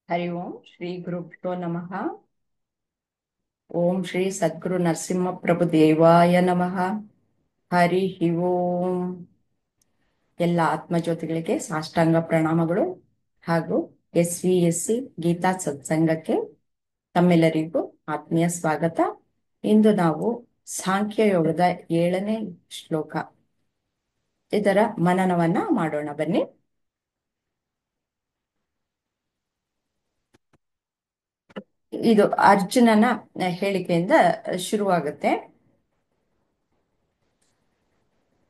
हरि ओम श्री गुरुभ्यो नमः। ओम श्री सद्गुरु नरसिंह प्रभु देवाय नमः। ಹರಿ ಓಂ. ಎಲ್ಲ ಆತ್ಮಜ್ಯೋತಿಗಳಿಗೆ ಸಾಷ್ಟಾಂಗ ಪ್ರಣಾಮಗಳು ಹಾಗೂ SVSC ಗೀತಾ ಸತ್ಸಂಗಕ್ಕೆ ತಮ್ಮೆಲ್ಲರಿಗೂ ಆತ್ಮೀಯ ಸ್ವಾಗತ. ಇಂದು ನಾವು ಸಾಂಖ್ಯ ಯೋಗದ 7ನೇ ಶ್ಲೋಕ ಇದರ ಮನನವನ್ನ ಮಾಡೋಣ ಬನ್ನಿ. ಇದು ಅರ್ಜುನನ ಹೇಳಿಕೆಯಿಂದ ಶುರುವಾಗುತ್ತೆ.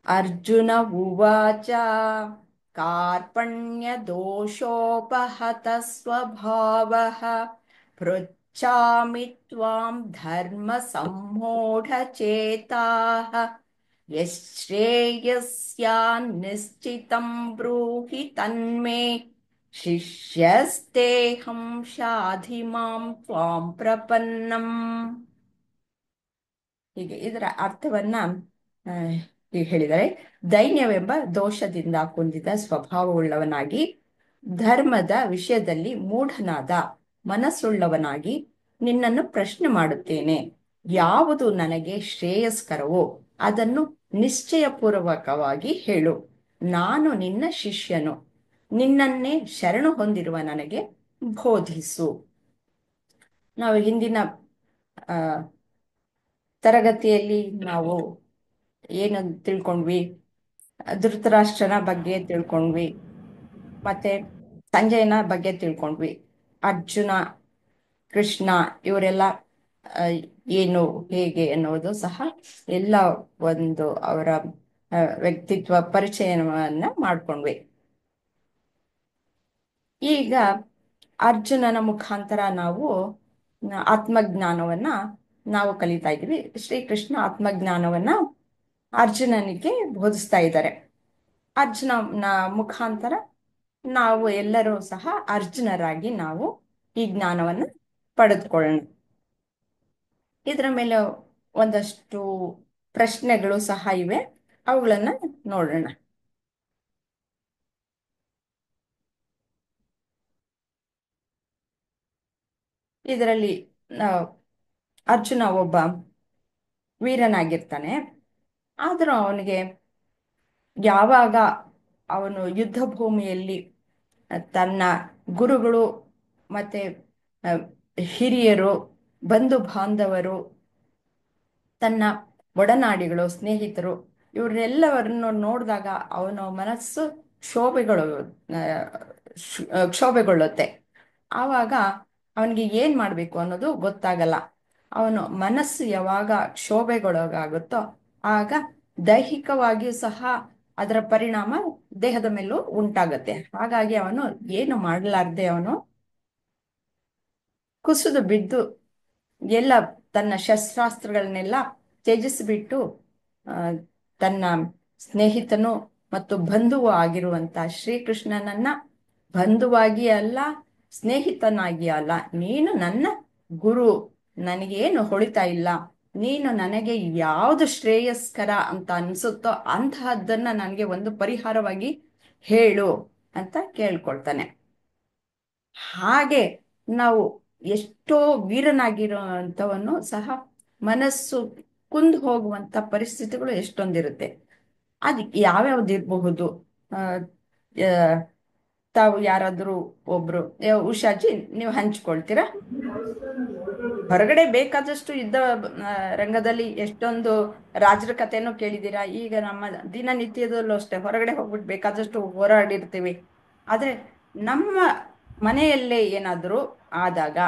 अर्जुन उवाच कार्पण्यदोषोपहतः स्वभावः पृच्छामि त्वां धर्मसम्मूढचेताः यश्श्रेयस्यान्निश्चितं ब्रूहि तन्मे शिष्यस्तेऽहं शाधि मां त्वां प्रपन्नम्. ಹೀಗೆ ಇದರ ಅರ್ಥವನ್ನ ಹೀಗೆ ಹೇಳಿದರೆ, ದೈನ್ಯವೆಂಬ ದೋಷದಿಂದ ಕುಂದಿದ ಸ್ವಭಾವವುಳ್ಳವನಾಗಿ, ಧರ್ಮದ ವಿಷಯದಲ್ಲಿ ಮೂಢನಾದ ಮನಸ್ಸುಳ್ಳವನಾಗಿ ನಿನ್ನನ್ನು ಪ್ರಶ್ನೆ ಮಾಡುತ್ತೇನೆ. ಯಾವುದು ನನಗೆ ಶ್ರೇಯಸ್ಕರವೋ ಅದನ್ನು ನಿಶ್ಚಯಪೂರ್ವಕವಾಗಿ ಹೇಳು. ನಾನು ನಿನ್ನ ಶಿಷ್ಯನು, ನಿನ್ನನ್ನೇ ಶರಣು ಹೊಂದಿರುವ ನನಗೆ ಬೋಧಿಸು. ನಾವು ಹಿಂದಿನ ತರಗತಿಯಲ್ಲಿ ನಾವು ಏನು ತಿಳ್ಕೊಂಡ್ವಿ? ಧೃತರಾಷ್ಟ್ರನ ಬಗ್ಗೆ ತಿಳ್ಕೊಂಡ್ವಿ, ಮತ್ತೆ ಸಂಜಯನ ಬಗ್ಗೆ ತಿಳ್ಕೊಂಡ್ವಿ. ಅರ್ಜುನ, ಕೃಷ್ಣ ಇವರೆಲ್ಲ ಏನು ಹೇಗೆ ಅನ್ನೋದು ಸಹ ಎಲ್ಲ ಒಂದು ಅವರ ವ್ಯಕ್ತಿತ್ವ ಪರಿಚಯವನ್ನ ಮಾಡ್ಕೊಂಡ್ವಿ. ಈಗ ಅರ್ಜುನನ ಮುಖಾಂತರ ನಾವು ಆತ್ಮಜ್ಞಾನವನ್ನ ನಾವು ಕಲಿತಾ ಇದ್ದೀವಿ. ಶ್ರೀಕೃಷ್ಣ ಆತ್ಮಜ್ಞಾನವನ್ನ ಅರ್ಜುನನಿಗೆ ಬೋಧಿಸ್ತಾ ಇದ್ದಾರೆ. ಅರ್ಜುನನ ಮುಖಾಂತರ ನಾವು ಎಲ್ಲರೂ ಸಹ ಅರ್ಜುನರಾಗಿ ನಾವು ಈ ಜ್ಞಾನವನ್ನು ಪಡೆದುಕೊಳ್ಳೋಣ. ಇದರ ಮೇಲೆ ಒಂದಷ್ಟು ಪ್ರಶ್ನೆಗಳು ಸಹ ಇವೆ, ಅವುಗಳನ್ನ ನೋಡೋಣ. ಇದರಲ್ಲಿ ಅರ್ಜುನ ಒಬ್ಬ ವೀರನಾಗಿರ್ತಾನೆ. ಆದರೂ ಅವನಿಗೆ ಯಾವಾಗ ಅವನು ಯುದ್ಧ ಭೂಮಿಯಲ್ಲಿ ತನ್ನ ಗುರುಗಳು ಮತ್ತೆ ಹಿರಿಯರು, ಬಂಧು ಬಾಂಧವರು, ತನ್ನ ಒಡನಾಡಿಗಳು, ಸ್ನೇಹಿತರು ಇವರೆಲ್ಲವರನ್ನು ನೋಡಿದಾಗ ಅವನ ಮನಸ್ಸು ಕ್ಷೋಭೆಗೊಳ್ಳುತ್ತೆ. ಆವಾಗ ಅವನಿಗೆ ಏನ್ ಮಾಡ್ಬೇಕು ಅನ್ನೋದು ಗೊತ್ತಾಗಲ್ಲ. ಅವನು ಮನಸ್ಸು ಯಾವಾಗ ಕ್ಷೋಭೆಗೊಳಗಾಗುತ್ತೋ ಆಗ ದೈಹಿಕವಾಗಿಯೂ ಸಹ ಅದರ ಪರಿಣಾಮ ದೇಹದ ಮೇಲೂ ಉಂಟಾಗತ್ತೆ. ಹಾಗಾಗಿ ಅವನು ಏನು ಮಾಡಲಾರ್ದೆ ಅವನು ಕುಸಿದು ಬಿದ್ದು ಎಲ್ಲ ತನ್ನ ಶಸ್ತ್ರಾಸ್ತ್ರಗಳನ್ನೆಲ್ಲ ತ್ಯಜಿಸಿಬಿಟ್ಟು ತನ್ನ ಸ್ನೇಹಿತನು ಮತ್ತು ಬಂಧುವು ಆಗಿರುವಂತ ಶ್ರೀಕೃಷ್ಣನನ್ನ ಬಂಧುವಾಗಿ ಅಲ್ಲ, ಸ್ನೇಹಿತನಾಗಿ ಅಲ್ಲ, ನೀನು ನನ್ನ ಗುರು, ನನಗೇನು ಹೊಳಿತಾ ಇಲ್ಲ, ನೀನು ನನಗೆ ಯಾವುದು ಶ್ರೇಯಸ್ಕರ ಅಂತ ಅನ್ಸುತ್ತೋ ಅಂತಹದ್ದನ್ನ ನನಗೆ ಒಂದು ಪರಿಹಾರವಾಗಿ ಹೇಳು ಅಂತ ಕೇಳ್ಕೊಳ್ತಾನೆ. ಹಾಗೆ ನಾವು ಎಷ್ಟೋ ವೀರನಾಗಿರುವಂಥವನ್ನು ಸಹ ಮನಸ್ಸು ಕುಂದು ಹೋಗುವಂತ ಪರಿಸ್ಥಿತಿಗಳು ಎಷ್ಟೊಂದಿರುತ್ತೆ. ಅದು ಯಾವ್ಯಾವ್ದಿರಬಹುದು? ತಾವು ಯಾರಾದ್ರೂ ಒಬ್ರು, ಉಷಾಜಿ ನೀವು ಹಂಚ್ಕೊಳ್ತೀರಾ? ಹೊರಗಡೆ ಬೇಕಾದಷ್ಟು ಯುದ್ಧ ರಂಗದಲ್ಲಿ ಎಷ್ಟೊಂದು ರಾಜರ ಕಥೆನೂ ಕೇಳಿದ್ದೀರಾ. ಈಗ ನಮ್ಮ ದಿನನಿತ್ಯದಲ್ಲೂ ಅಷ್ಟೇ ಹೊರಗಡೆ ಹೋಗ್ಬಿಟ್ಟು ಬೇಕಾದಷ್ಟು ಹೋರಾಡಿರ್ತೀವಿ. ಆದ್ರೆ ನಮ್ಮ ಮನೆಯಲ್ಲೇ ಏನಾದರೂ ಆದಾಗ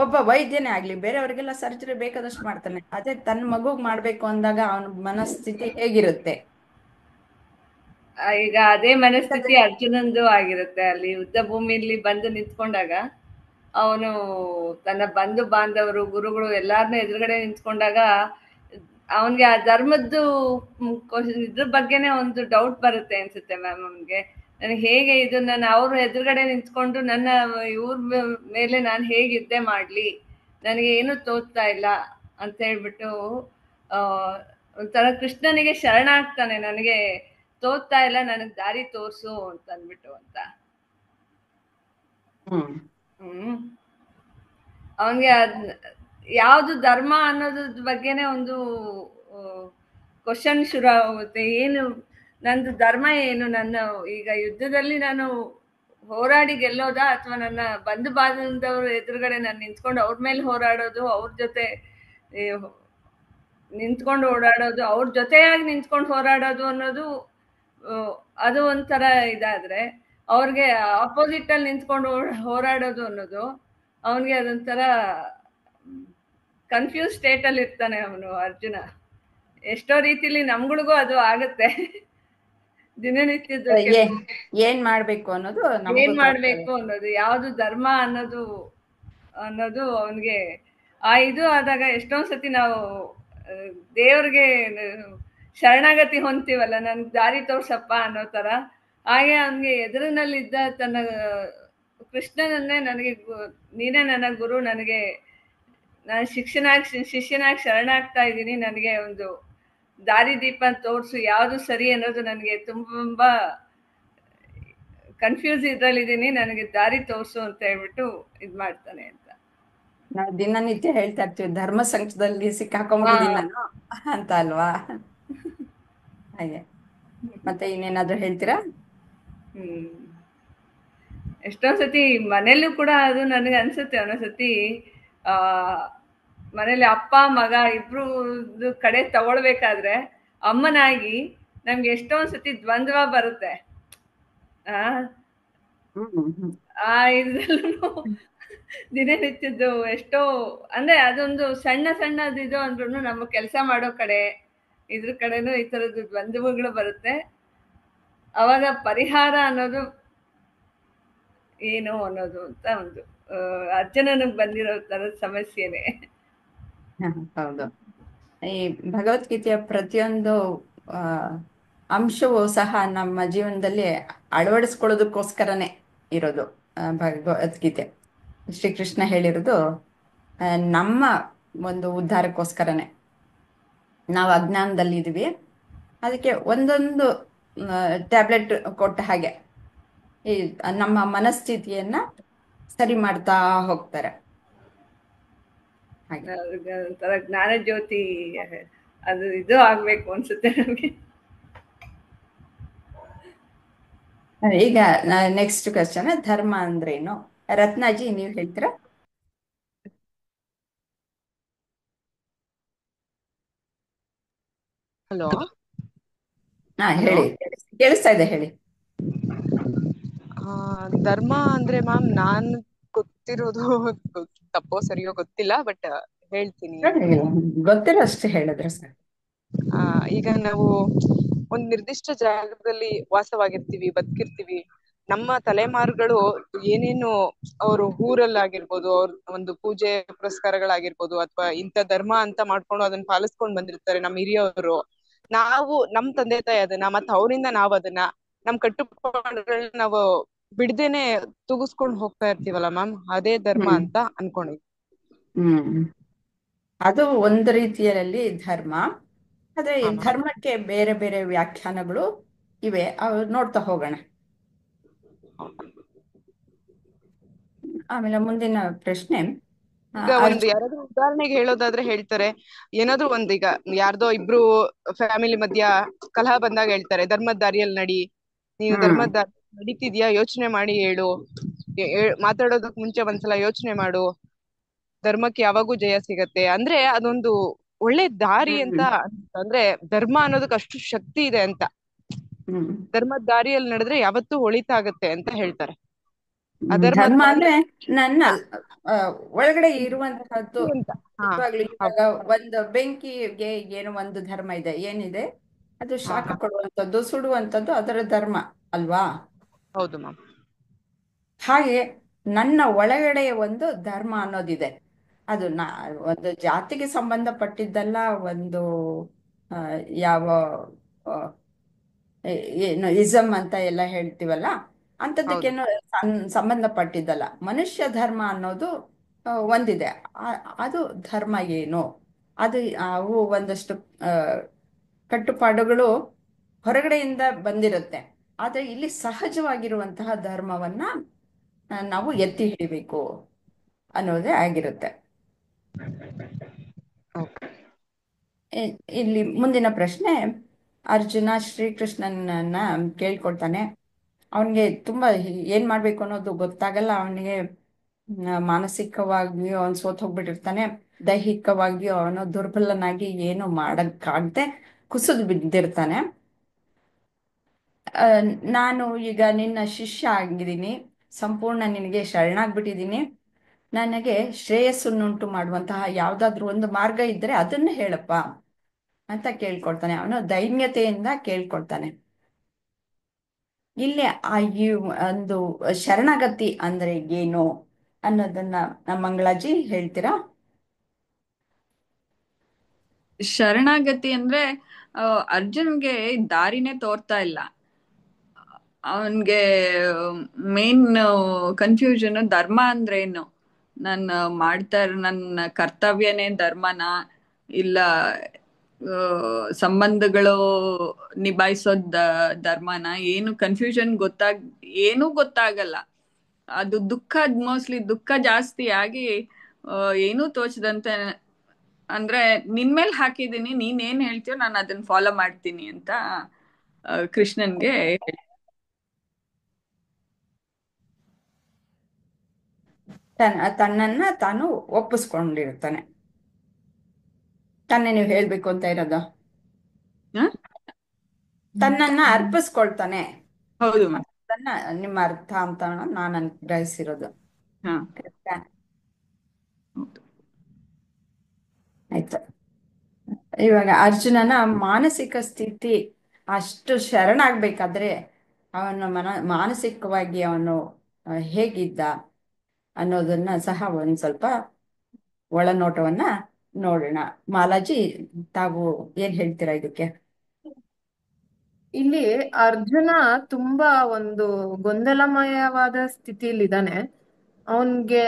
ಒಬ್ಬ ವೈದ್ಯನೇ ಆಗ್ಲಿ, ಬೇರೆಯವರಿಗೆಲ್ಲ ಸರ್ಜರಿ ಬೇಕಾದಷ್ಟು ಮಾಡ್ತಾನೆ. ಅದೇ ತನ್ನ ಮಗುಗ್ ಮಾಡ್ಬೇಕು ಅಂದಾಗ ಅವನ ಮನಸ್ಥಿತಿ ಹೇಗಿರುತ್ತೆ? ಈಗ ಅದೇ ಮನಸ್ಥಿತಿ ಅರ್ಜುನಂದು ಆಗಿರುತ್ತೆ. ಅಲ್ಲಿ ಯುದ್ಧ ಭೂಮಿಯಲ್ಲಿ ಬಂದು ನಿಂತ್ಕೊಂಡಾಗ ಅವನು ತನ್ನ ಬಂಧು ಬಾಂಧವರು, ಗುರುಗಳು ಎಲ್ಲಾರನ್ನೂ ಎದುರುಗಡೆ ನಿಂತ್ಕೊಂಡಾಗ ಅವನ್ಗೆ ಆ ಧರ್ಮದ್ದು ಇದ್ರ ಬಗ್ಗೆನೇ ಒಂದು ಡೌಟ್ ಬರುತ್ತೆ ಅನ್ಸುತ್ತೆ ಮ್ಯಾಮ್. ಅವನ್ಗೆ ನನಗೆ ಹೇಗೆ ಇದು ನಾನು ಅವ್ರ ಎದುರುಗಡೆ ನಿಂತ್ಕೊಂಡು ನನ್ನ ಇವ್ರ ಮೇಲೆ ನಾನು ಹೇಗೆ ಯುದ್ಧ ಮಾಡ್ಲಿ, ನನಗೆ ಏನು ತೋಚ್ತಾ ಇಲ್ಲ ಅಂತ ಹೇಳ್ಬಿಟ್ಟು ಒಂಥರ ಕೃಷ್ಣನಿಗೆ ಶರಣಾಗ್ತಾನೆ. ನನಗೆ ತೋಚ್ತಾ ಇಲ್ಲ, ನನಗ್ ದಾರಿ ತೋರ್ಸು ಅಂತ ಅಂದ್ಬಿಟ್ಟು ಅಂತ. ಹ್ಮ್ ಅವನ್ಗೆ ಯಾವ್ದು ಧರ್ಮ ಅನ್ನೋದ್ರ ಬಗ್ಗೆನೇ ಒಂದು ಕ್ವಶನ್ ಶುರು ಆಗುತ್ತೆ. ಏನು ನಂದು ಧರ್ಮ ಏನು? ನನ್ನ ಈಗ ಯುದ್ಧದಲ್ಲಿ ನಾನು ಹೋರಾಡಿ ಗೆಲ್ಲೋದಾ, ಅಥವಾ ನನ್ನ ಬಂಧು ಬಾಂಧವರ ಎದುರುಗಡೆ ನಾನು ನಿಂತ್ಕೊಂಡು ಅವ್ರ ಮೇಲೆ ಹೋರಾಡೋದು, ಅವ್ರ ಜೊತೆ ಈ, ನಿಂತ್ಕೊಂಡು ಓಡಾಡೋದು, ಅವ್ರ ಜೊತೆಯಾಗಿ ನಿಂತ್ಕೊಂಡು ಹೋರಾಡೋದು ಅನ್ನೋದು ಆ, ಅದು ಒಂಥರ ಇದಾದ್ರೆ, ಅವ್ರಿಗೆ ಅಪೋಸಿಟ್ ಅಲ್ಲಿ ನಿಂತ್ಕೊಂಡು ಹೋರಾಡೋದು ಅನ್ನೋದು ಅವನಿಗೆ ಅದೊಂಥರ ಕನ್ಫ್ಯೂಸ್ ಸ್ಟೇಟ್ ಅಲ್ಲಿ ಇರ್ತಾನೆ ಅವನು ಅರ್ಜುನ. ಎಷ್ಟೋ ರೀತಿಲಿ ನಮ್ಗಳಿಗೂ ಅದು ಆಗತ್ತೆ ದಿನನಿತ್ಯದ ಏ ಕೆಲವು. ಏನ್ ಮಾಡ್ಬೇಕು ಅನ್ನೋದು ನಮಗೂ ಏನ್ ತೋರ್ತದೆ. ಮಾಡ್ಬೇಕು ಅನ್ನೋದು, ಯಾವ್ದು ಧರ್ಮ ಅನ್ನೋದು ಅನ್ನೋದು ಅವನ್ಗೆ ಇದು ಆದಾಗ ಎಷ್ಟೊಂದ್ ಸತಿ ನಾವು ಆ, ದೇವ್ರಿಗೆ ಶರಣಾಗತಿ ಹೊಂತೀವಲ್ಲ, ನನ್ಗೆ ದಾರಿ ತೋರ್ಸಪ್ಪ ಅನ್ನೋ ತರ. ಹಾಗೆ ಅವನ್ಗೆ ಎದುರಿನಲ್ಲಿದ್ದ ತನ್ನ ಕೃಷ್ಣನನ್ನೇ ನನಗೆ ನೀನೇ ನನ್ನ ಗುರು, ನನಗೆ ನಾನು ಶಿಷ್ಯನಾಗಿ ಶರಣಾಗ್ತಾ ಇದ್ದೀನಿ, ನನಗೆ ಒಂದು ದಾರಿ ದೀಪ ತೋರ್ಸು, ಯಾವುದು ಸರಿ ಅನ್ನೋದು ನನಗೆ ತುಂಬಾ ಕನ್ಫ್ಯೂಸ್ ಇದ್ರಲ್ಲಿದ್ದೀನಿ, ನನಗೆ ದಾರಿ ತೋರ್ಸು ಅಂತ ಹೇಳ್ಬಿಟ್ಟು ಇದ್ ಮಾಡ್ತಾನೆ ಅಂತ. ನಾವು ದಿನನಿತ್ಯ ಹೇಳ್ತಾ ಇರ್ತೀವಿ, ಧರ್ಮ ಸಂಕಟದಲ್ಲಿ ಹಾ. ಸಿಕ್ಕಾಕೊಂಡ್ಬಿಟ್ಟಿದೀನಿ ನಾನು ಅಂತ ಅಲ್ವಾ? ಹಾಗೆ. ಮತ್ತೆ ಇನ್ನೇನಾದ್ರೂ ಹೇಳ್ತೀರಾ? ಹ್ಮ್ ಎಷ್ಟೊಂದ್ ಸತಿ ಮನೇಲೂ ಕೂಡ ಅದು ನನಗೆ ಅನ್ಸುತ್ತೆ. ಒಂದೊಂದ್ಸತಿ ಆ ಮನೇಲಿ ಅಪ್ಪ ಮಗ ಇಬ್ರು ಕಡೆ ತಗೊಳ್ಬೇಕಾದ್ರೆ ಅಮ್ಮನಾಗಿ ನಮ್ಗೆ ಎಷ್ಟೊಂದ್ ಸತಿ ದ್ವಂದ್ವ ಬರುತ್ತೆ. ಆ ಹ್ಮ್ ಹ್ಮ್ ಆ ಇದ್ರಲ್ಲೂ ದಿನನಿತ್ಯದ್ದು ಎಷ್ಟೋ, ಅಂದ್ರೆ ಅದೊಂದು ಸಣ್ಣ ಸಣ್ಣದು ಇದು ಅಂದ್ರೂ ನಮ್ಮ ಕೆಲಸ ಮಾಡೋ ಕಡೆ ಇದ್ರ ಕಡೆನೂ ಈ ತರದ್ದು ದ್ವಂದ್ವಗಳು ಬರುತ್ತೆ. ಅವಾಗ ಪರಿಹಾರ ಅನ್ನೋದು ಏನು ಅನ್ನೋದು ಅಂತ ಒಂದು ಅರ್ಜುನನಿಗೆ ಬಂದಿರೋ ತರದ ಸಮಸ್ಯೆನೆ. ಹೌದು. ಈ ಭಗವದ್ಗೀತೆಯ ಪ್ರತಿಯೊಂದು ಆ ಅಂಶವೂ ಸಹ ನಮ್ಮ ಜೀವನದಲ್ಲಿ ಅಳವಡಿಸ್ಕೊಳ್ಳೋದಕ್ಕೋಸ್ಕರನೇ ಇರೋದು. ಭಗವದ್ಗೀತೆ ಶ್ರೀಕೃಷ್ಣ ಹೇಳಿರೋದು ನಮ್ಮ ಒಂದು ಉದ್ಧಾರಕ್ಕೋಸ್ಕರನೇ. ನಾವು ಅಜ್ಞಾನದಲ್ಲಿ ಇದೀವಿ, ಅದಕ್ಕೆ ಒಂದೊಂದು ಟ್ಯಾಬ್ಲೆಟ್ ಕೊಟ್ಟ ಹಾಗೆ ಈ ನಮ್ಮ ಮನಸ್ಥಿತಿಯನ್ನ ಸರಿ ಮಾಡ್ತಾ ಹೋಗ್ತಾರೆ ಹಾಗೆ. ಒಂಥರ ಜ್ಞಾನ ಜ್ಯೋತಿ ಅದು ಇದು ಆಗ್ಬೇಕು ಅನ್ಸುತ್ತೆ ನಮ್ಗೆ. ಈಗ ನೆಕ್ಸ್ಟ್ ಕ್ವಶನ್, ಧರ್ಮ ಅಂದ್ರೇನು? ರತ್ನಾಜಿ ನೀವು ಹೇಳ್ತೀರಾ? ಹಲೋ ಹಾ ಹಲೋ ಹೇಳಿ, ಕೇಳಿಸ್ತಾ ಇದೆ, ಹೇಳಿ. ಧರ್ಮ ಅಂದ್ರೆ ಮ್ಯಾಮ್ ನಾನ್ ಗೊತ್ತಿರೋದು ತಪ್ಪೋ ಸರಿಯೋ ಗೊತ್ತಿಲ್ಲ, ಬಟ್ ಹೇಳ್ತೀನಿ. ಗೊತ್ತಿರೋ ಅಷ್ಟು ಹೇಳಿದ್ರೆ ಸರ್. ಈಗ ನಾವು ಒಂದ್ ನಿರ್ದಿಷ್ಟ ಜಾಗದಲ್ಲಿ ವಾಸವಾಗಿರ್ತೀವಿ, ಬದುಕಿರ್ತೀವಿ. ನಮ್ಮ ತಲೆಮಾರುಗಳು ಏನೇನು ಅವರು ಊರಲ್ಲಾಗಿರ್ಬೋದು, ಅವ್ರ ಒಂದು ಪೂಜೆ ಪುರಸ್ಕಾರಗಳಾಗಿರ್ಬೋದು, ಅಥವಾ ಇಂಥ ಧರ್ಮ ಅಂತ ಮಾಡ್ಕೊಂಡು ಅದನ್ನ ಪಾಲಿಸ್ಕೊಂಡ್ ಬಂದಿರ್ತಾರೆ ನಮ್ಮ ಹಿರಿಯವರು. ನಾವು ನಮ್ ತಂದೆ ತಾಯಿ ಅದನ್ನ, ಮತ್ತ ಅವರಿಂದ ನಾವ್ ಅದನ್ನ ನಮ್ ಕಟ್ಟುಪಾಡುಗಳನ್ನ ನಾವು ಬಿಡ್ದೇನೆ ತೂಗಿಸ್ಕೊಂಡ್ ಹೋಗ್ತಾ ಇರ್ತೀವಲ್ಲ ಮ್ಯಾಮ್, ಅದೇ ಧರ್ಮ ಹ್ಮ್ ಅಂತ ಅನ್ಕೊಂಡಿದ್ವಿ. ಹ್ಮ್ ಅದು ಒಂದು ರೀತಿಯಲ್ಲಿ ಧರ್ಮ. ಆದ್ರೆ ಈ ಹಾ ಮ್ಯಾಮ್. ಧರ್ಮಕ್ಕೆ ಬೇರೆ ಬೇರೆ ವ್ಯಾಖ್ಯಾನಗಳು ಇವೆ, ಅವು ನೋಡ್ತಾ ಹೋಗೋಣ. ಆಮೇಲೆ ಮುಂದಿನ ಪ್ರಶ್ನೆ, ಈಗ ಒಂದು ಅರ್ಜುನ್. ಯಾರಾದ್ರೂ ಉದಾಹರಣೆಗೆ ಹೇಳೋದಾದ್ರೆ ಹೇಳ್ತಾರೆ, ಏನಾದ್ರೂ ಒಂದ್ ಈಗ ಯಾರ್ದೋ ಇಬ್ರು ಫ್ಯಾಮಿಲಿ ಮಧ್ಯ ಕಲಹ ಬಂದಾಗ ಹೇಳ್ತಾರೆ, ಧರ್ಮದ ದಾರಿಯಲ್ಲಿ ನಡಿ, ನೀನು ಹ್ಮ್ ಧರ್ಮದ ದಾರಿ ನಡೀತಿದ್ಯಾ ಯೋಚನೆ ಮಾಡಿ ಹೇಳು, ಮಾತಾಡೋದಕ್ ಮುಂಚೆ ಒಂದ್ಸಲ ಯೋಚನೆ ಮಾಡು, ಧರ್ಮಕ್ಕೆ ಯಾವಾಗೂ ಜಯ ಸಿಗತ್ತೆ ಅಂದ್ರೆ ಅದೊಂದು ಒಳ್ಳೆ ದಾರಿ ಅಂತ. ಹ್ಮ್ ಅಂದ್ರೆ ಧರ್ಮ ಅನ್ನೋದಕ್ಕೆ ಅಷ್ಟು ಶಕ್ತಿ ಇದೆ ಅಂತ, ಹ್ಮ್ ಧರ್ಮದ ದಾರಿಯಲ್ಲಿ ನಡೆದ್ರೆ ಯಾವತ್ತೂ ಒಳಿತಾಗತ್ತೆ ಅಂತ ಹೇಳ್ತಾರೆ. ಅಧರ್ಮದ ಧರ್ಮ ದಾರಿ ಅಂದ್ರೆ ನನ್ನ ಹಾ, ಆ, ಒಳಗಡೆ ಇರುವಂತಹದ್ದು. ಅಂತ. ಹಾ ನಿಜವಾಗ್ಲೂ ಹೌದು. ಇವಾಗ ಒಂದು ಬೆಂಕಿಗೆ ಏನು ಒಂದು ಧರ್ಮ ಇದೆ, ಏನಿದೆ? ಅದು ಹಾ ಶಾಖ ಹಾ ಕೊಡುವಂಥದ್ದು, ಸುಡುವಂಥದ್ದು ಅದರ ಧರ್ಮ ಅಲ್ವಾ? ಹೌದು ಮ್ಯಾಮ್. ಹಾಗೆ ನನ್ನ ಒಳಗಡೆ ಒಂದು ಧರ್ಮ ಅನ್ನೋದಿದೆ. ಅದು ಒಂದು ಜಾತಿಗೆ ಸಂಬಂಧಪಟ್ಟಿದ್ದಲ್ಲ, ಒಂದು ಆ, ಯಾವ ಆ, ಏನು ಇಸಮ್ ಅಂತ ಎಲ್ಲ ಹೇಳ್ತೀವಲ್ಲ, ಹೌದು. ಅಂಥದ್ದಕ್ಕೇನು ಸಂಬಂಧಪಟ್ಟಿದ್ದಲ್ಲ. ಮನುಷ್ಯ ಧರ್ಮ ಅನ್ನೋದು ಒಂದಿದೆ. ಅದು ಧರ್ಮ ಏನು? ಅದು ಅವು ಒಂದಷ್ಟು ಆ, ಕಟ್ಟುಪಾಡುಗಳು ಹೊರಗಡೆಯಿಂದ ಬಂದಿರುತ್ತೆ. ಆದರೆ ಇಲ್ಲಿ ಸಹಜವಾಗಿರುವಂತಹ ಧರ್ಮವನ್ನ ನಾವು ಎತ್ತಿ ಹಿಡಿಬೇಕು ಅನ್ನೋದೇ ಆಗಿರುತ್ತೆ. ಓಕೆ. ಇಲ್ಲಿ ಮುಂದಿನ ಪ್ರಶ್ನೆ, ಅರ್ಜುನ ಶ್ರೀಕೃಷ್ಣನನ್ನ ಕೇಳ್ಕೊಳ್ತಾನೆ. ಅವನಿಗೆ ತುಂಬಾ ಏನ್ ಮಾಡ್ಬೇಕು ಅನ್ನೋದು ಗೊತ್ತಾಗಲ್ಲ. ಅವನಿಗೆ ಮಾನಸಿಕವಾಗಿಯೂ ಅವನು ಸೋತ್ ಹೋಗ್ಬಿಟ್ಟಿರ್ತಾನೆ, ದೈಹಿಕವಾಗಿಯೂ ಅವನು ದುರ್ಬಲನಾಗಿ ಏನು ಮಾಡಕ್ಕಾಗದೆ ಕುಸಿದು ಬಿದ್ದಿರ್ತಾನೆ. ಆ, ನಾನು ಈಗ ನಿನ್ನ ಶಿಷ್ಯ ಆಗಿದ್ದೀನಿ, ಸಂಪೂರ್ಣ ನಿನಗೆ ಶರಣಾಗ್ಬಿಟ್ಟಿದ್ದೀನಿ. ನನಗೆ ಶ್ರೇಯಸ್ಸನ್ನುಂಟು ಮಾಡುವಂತಹ ಯಾವ್ದಾದ್ರು ಒಂದು ಮಾರ್ಗ ಇದ್ರೆ ಅದನ್ನ ಹೇಳಪ್ಪ ಅಂತ ಕೇಳ್ಕೊಳ್ತಾನೆ. ಅವನು ದೈನ್ಯತೆಯಿಂದ ಕೇಳ್ಕೊಳ್ತಾನೆ. ಇಲ್ಲಿ ಈ ಒಂದು ಶರಣಾಗತಿ ಅಂದ್ರೆ ಏನು ಅನ್ನೋದನ್ನ ನಮ್ಮ ಮಂಗಳಾಜಿ ಹೇಳ್ತೀರಾ? ಶರಣಾಗತಿ ಅಂದ್ರೆ ಅರ್ಜುನ್ಗೆ ದಾರಿನೇ ತೋರ್ತಾ ಇಲ್ಲ. ಅವನ್ಗೆ ಮೇನ್ ಕನ್ಫ್ಯೂಷನ್ ಧರ್ಮ ಅಂದ್ರೆ ಏನು, ನನ್ನ ನನ್ನ ಕರ್ತವ್ಯನೇ ಧರ್ಮನ, ಇಲ್ಲ ಸಂಬಂಧಗಳು ನಿಭಾಯಿಸೋದ್ ಧರ್ಮನ, ಏನು ಕನ್ಫ್ಯೂಷನ್ ಏನೂ ಗೊತ್ತಾಗಲ್ಲ. ಅದು ದುಃಖ, ಮೋಸ್ಟ್ಲಿ ದುಃಖ ಜಾಸ್ತಿ ಆಗಿ ಏನೂ ತೋಚದಂತೆ, ಅಂದ್ರೆ ನಿನ್ಮೇಲ್ ಹಾಕಿದೀನಿ, ನೀನ್ ಏನ್ ಹೇಳ್ತೀಯೋ ನಾನು ಅದನ್ನ ಫಾಲೋ ಮಾಡ್ತೀನಿ ಅಂತ ಕೃಷ್ಣನ್ಗೆ ತನ್ನನ್ನ ತಾನು ಒಪ್ಪಿಸ್ಕೊಂಡಿರ್ತಾನೆ. ತಾನೇ ನೀವು ಹೇಳ್ಬೇಕು ಅಂತ ಇರೋದು, ತನ್ನನ್ನ ಅರ್ಪಿಸ್ಕೊಳ್ತಾನೆ. ಹೌದು ಮ್ಯಾಮ್. ಅದನ್ನ ನಿಮ್ಮ ಅರ್ಥ ಅಂತ ನಾನು ಗ್ರಹಿಸಿರೋದು. ಹಾ, ಕರೆಕ್ಟಾ? ಹೌದು. ಆಯ್ತು. ಇವಾಗ ಅರ್ಜುನನ ಮಾನಸಿಕ ಸ್ಥಿತಿ ಅಷ್ಟು ಶರಣಾಗ್ಬೇಕಾದ್ರೆ ಅವನ ಮಾನಸಿಕವಾಗಿ ಅವನು ಹೇಗಿದ್ದ ಅನ್ನೋದನ್ನ ಸಹ ಒಂದ್ ಸ್ವಲ್ಪ ಒಳನೋಟವನ್ನ ನೋಡೋಣ. ಮಾಲಾಜಿ, ತಾವು ಏನ್ ಹೇಳ್ತೀರಾ ಇದಕ್ಕೆ? ಇಲ್ಲಿ ಅರ್ಜುನ ತುಂಬಾ ಒಂದು ಗೊಂದಲಮಯವಾದ ಸ್ಥಿತಿಯಲ್ಲಿದ್ದಾನೆ. ಅವನ್ಗೆ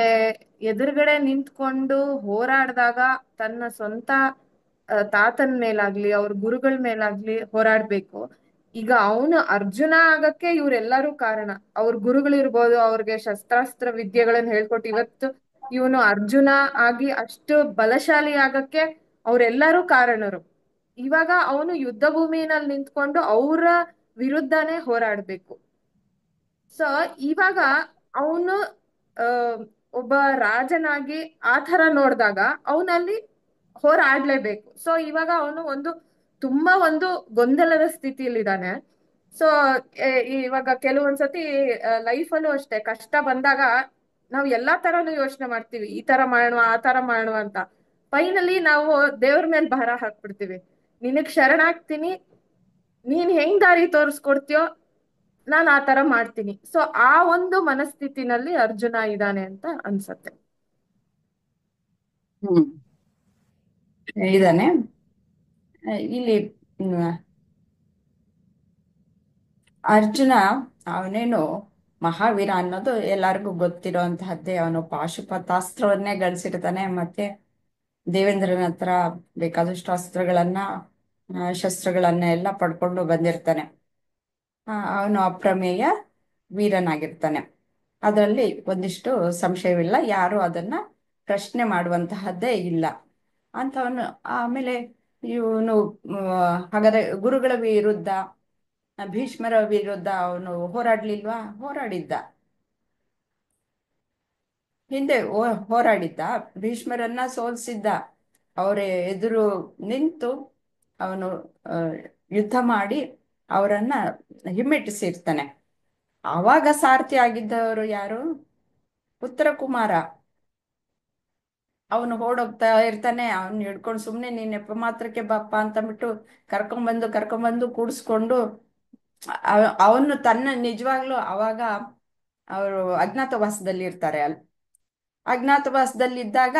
ಎದುರುಗಡೆ ನಿಂತ್ಕೊಂಡು ಹೋರಾಡಿದಾಗ ತನ್ನ ಸ್ವಂತ ತಾತನ ಮೇಲಾಗ್ಲಿ ಅವ್ರ ಗುರುಗಳ ಮೇಲಾಗ್ಲಿ ಹೋರಾಡ್ಬೇಕು. ಈಗ ಅವನು ಅರ್ಜುನ ಆಗಕ್ಕೆ ಇವ್ರೆಲ್ಲರೂ ಕಾರಣ. ಅವ್ರ ಗುರುಗಳಿರ್ಬೋದು, ಅವ್ರಿಗೆ ಶಸ್ತ್ರಾಸ್ತ್ರ ವಿದ್ಯೆಗಳನ್ನ ಹೇಳ್ಕೊಟ್ಟು ಇವತ್ತು ಇವನು ಅರ್ಜುನ ಆಗಿ ಅಷ್ಟು ಬಲಶಾಲಿ ಆಗಕ್ಕೆ ಅವ್ರೆಲ್ಲರೂ ಕಾರಣರು. ಇವಾಗ ಅವನು ಯುದ್ಧ ಭೂಮಿನಲ್ಲಿ ನಿಂತ್ಕೊಂಡು ಅವರ ವಿರುದ್ಧನೇ ಹೋರಾಡ್ಬೇಕು. ಸೊ ಇವಾಗ ಅವನು ಒಬ್ಬ ರಾಜನಾಗಿ ಆ ತರ ನೋಡಿದಾಗ ಅವನಲ್ಲಿ ಹೋರಾಡ್ಲೇಬೇಕು. ಸೊ ಇವಾಗ ಅವನು ತುಂಬಾ ಒಂದು ಗೊಂದಲದ ಸ್ಥಿತಿಯಲ್ಲಿದ್ದಾನೆ. ಸೊ ಇವಾಗ ಕೆಲವೊಂದ್ಸತಿ ಲೈಫಲ್ಲೂ ಅಷ್ಟೇ ಕಷ್ಟ ಬಂದಾಗ ನಾವು ಎಲ್ಲಾ ತರನು ಯೋಚನೆ ಮಾಡ್ತೀವಿ, ಈ ತರ ಮಾಡುವ ಆ ತರ ಮಾಡುವ ಅಂತ. ಫೈನಲಿ ನಾವು ದೇವ್ರ ಮೇಲೆ ಭಾರ ಹಾಕ್ಬಿಡ್ತೀವಿ. ನಿನಗ್ ಶರಣಾಗ್ತೀನಿ, ನೀನ್ ಹೆಂಗ್ ದಾರಿ ತೋರಿಸ್ಕೊಡ್ತೀಯೋ ನಾನ್ ಆ ತರ ಮಾಡ್ತೀನಿ. ಸೊ ಆ ಒಂದು ಮನಸ್ಥಿತಿನಲ್ಲಿ ಅರ್ಜುನ ಇದ್ದಾನೆ ಅಂತ ಅನ್ಸತ್ತೆ. ಇದಾನೆ ಇಲ್ಲಿ. ಅರ್ಜುನ ಅವನೇನು ಮಹಾವೀರ ಅನ್ನೋದು ಎಲ್ಲರಿಗೂ ಗೊತ್ತಿರೋಂತಹದ್ದೇ. ಅವನು ಪಾಶುಪತಾಸ್ತ್ರವನ್ನೇ ಗಳಿಸಿರ್ತಾನೆ. ಮತ್ತೆ ದೇವೇಂದ್ರನ ಹತ್ರ ಬೇಕಾದಷ್ಟು ಅಸ್ತ್ರಗಳನ್ನ ಶಸ್ತ್ರಗಳನ್ನ ಎಲ್ಲ ಪಡ್ಕೊಂಡು ಬಂದಿರ್ತಾನೆ. ಅವನು ಅಪ್ರಮೇಯ ವೀರನಾಗಿರ್ತಾನೆ. ಅದರಲ್ಲಿ ಒಂದಿಷ್ಟು ಸಂಶಯವಿಲ್ಲ, ಯಾರು ಅದನ್ನ ಪ್ರಶ್ನೆ ಮಾಡುವಂತಹದ್ದೇ ಇಲ್ಲ ಅಂತವನು. ಆಮೇಲೆ ಇವನು ಹಾಗಾದ್ರೆ ಗುರುಗಳ ವಿರುದ್ಧ, ಭೀಷ್ಮರ ವಿರುದ್ಧ ಅವನು ಹೋರಾಡ್ಲಿಲ್ವಾ? ಹೋರಾಡಿದ್ದ. ಹಿಂದೆ ಹೋರಾಡಿದ್ದ, ಭೀಷ್ಮರನ್ನ ಸೋಲ್ಸಿದ್ದ. ಅವರ ಎದುರು ನಿಂತು ಅವನು ಯುದ್ಧ ಮಾಡಿ ಅವರನ್ನ ಹಿಮ್ಮೆಟ್ಟಿಸಿರ್ತಾನೆ. ಆವಾಗ ಸಾರಥಿ ಆಗಿದ್ದವರು ಯಾರು? ಉತ್ತರ ಕುಮಾರ. ಅವನು ಓಡೋಗ್ತಾ ಇರ್ತಾನೆ. ಅವನು ಹಿಡ್ಕೊಂಡು ಸುಮ್ನೆ ನೀನ್ ನೆಪ ಮಾತ್ರಕ್ಕೆ ಬಾಪ್ಪ ಅಂತಂದ್ಬಿಟ್ಟು ಕರ್ಕೊಂಬಂದು ಕೂಡಿಸ್ಕೊಂಡು ಅವನು ತನ್ನ ನಿಜವಾಗ್ಲೂ ಅವಾಗ ಅವರು ಅಜ್ಞಾತವಾಸದಲ್ಲಿ ಇರ್ತಾರೆ. ಅಜ್ಞಾತವಾಸದಲ್ಲಿದ್ದಾಗ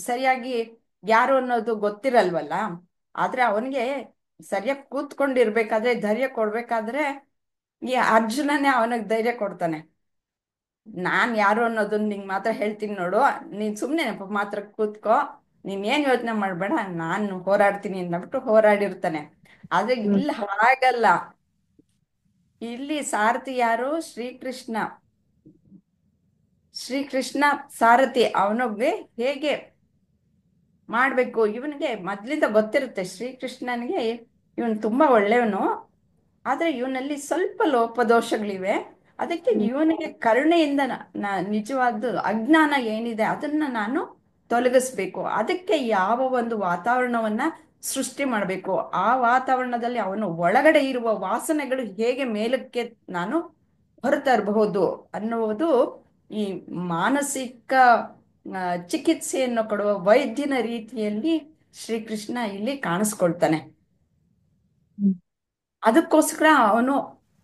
ಸರಿಯಾಗಿ ಯಾರು ಅನ್ನೋದು ಗೊತ್ತಿರಲ್ವಲ್ಲ. ಆದ್ರೆ ಅವನಿಗೆ ಸರಿಯಾಗಿ ಕೂತ್ಕೊಂಡಿರ್ಬೇಕಾದ್ರೆ, ಧೈರ್ಯ ಕೊಡ್ಬೇಕಾದ್ರೆ ಈ ಅರ್ಜುನನೇ ಅವನಿಗೆ ಧೈರ್ಯ ಕೊಡ್ತಾನೆ. ನಾನ್ ಯಾರು ಅನ್ನೋದನ್ನ ನಿಂಗೆ ಮಾತ್ರ ಹೇಳ್ತೀನಿ ನೋಡು, ನೀನ್ ಸುಮ್ನೆ ಮಾತ್ರ ಕೂತ್ಕೋ, ನೀನ್ ಏನ್ ಯೋಚನೆ ಮಾಡ್ಬೇಡ, ನಾನು ಹೋರಾಡ್ತೀನಿ ಅಂದ್ಬಿಟ್ಟು ಹೋರಾಡಿರ್ತಾನೆ. ಆದ್ರೆ ಇಲ್ಲಿ ಹಾಗಲ್ಲ. ಇಲ್ಲಿ ಸಾರಥಿ ಯಾರು? ಶ್ರೀಕೃಷ್ಣ. ಶ್ರೀಕೃಷ್ಣ ಸಾರಥಿ ಅವನಿಗೆ ಹೇಗೆ ಮಾಡಬೇಕು ಇವನಿಗೆ ಮೊದ್ಲಿಂದ ಗೊತ್ತಿರುತ್ತೆ. ಶ್ರೀಕೃಷ್ಣನಿಗೆ ಇವನು ತುಂಬಾ ಒಳ್ಳೆಯವನು, ಆದ್ರೆ ಇವನಲ್ಲಿ ಸ್ವಲ್ಪ ಲೋಪದೋಷಗಳಿವೆ. ಅದಕ್ಕೆ ಇವನಿಗೆ ಕರುಣೆಯಿಂದ ನಿಜವಾದ ಅಜ್ಞಾನ ಏನಿದೆ ಅದನ್ನ ನಾನು ತೊಲಗಿಸ್ಬೇಕು. ಅದಕ್ಕೆ ಯಾವ ಒಂದು ವಾತಾವರಣವನ್ನ ಸೃಷ್ಟಿ ಮಾಡಬೇಕು, ಆ ವಾತಾವರಣದಲ್ಲಿ ಅವನು ಒಳಗಡೆ ಇರುವ ವಾಸನೆಗಳು ಹೇಗೆ ಮೇಲಕ್ಕೆ ನಾನು ಹೊರತರಬಹುದು ಅನ್ನುವುದು ಈ ಮಾನಸಿಕ ಚಿಕಿತ್ಸೆಯನ್ನು ಕೊಡುವ ವೈದ್ಯನ ರೀತಿಯಲ್ಲಿ ಶ್ರೀಕೃಷ್ಣ ಇಲ್ಲಿ ಕಾಣಿಸ್ಕೊಳ್ತಾನೆ. ಅದಕ್ಕೋಸ್ಕರ ಅವನು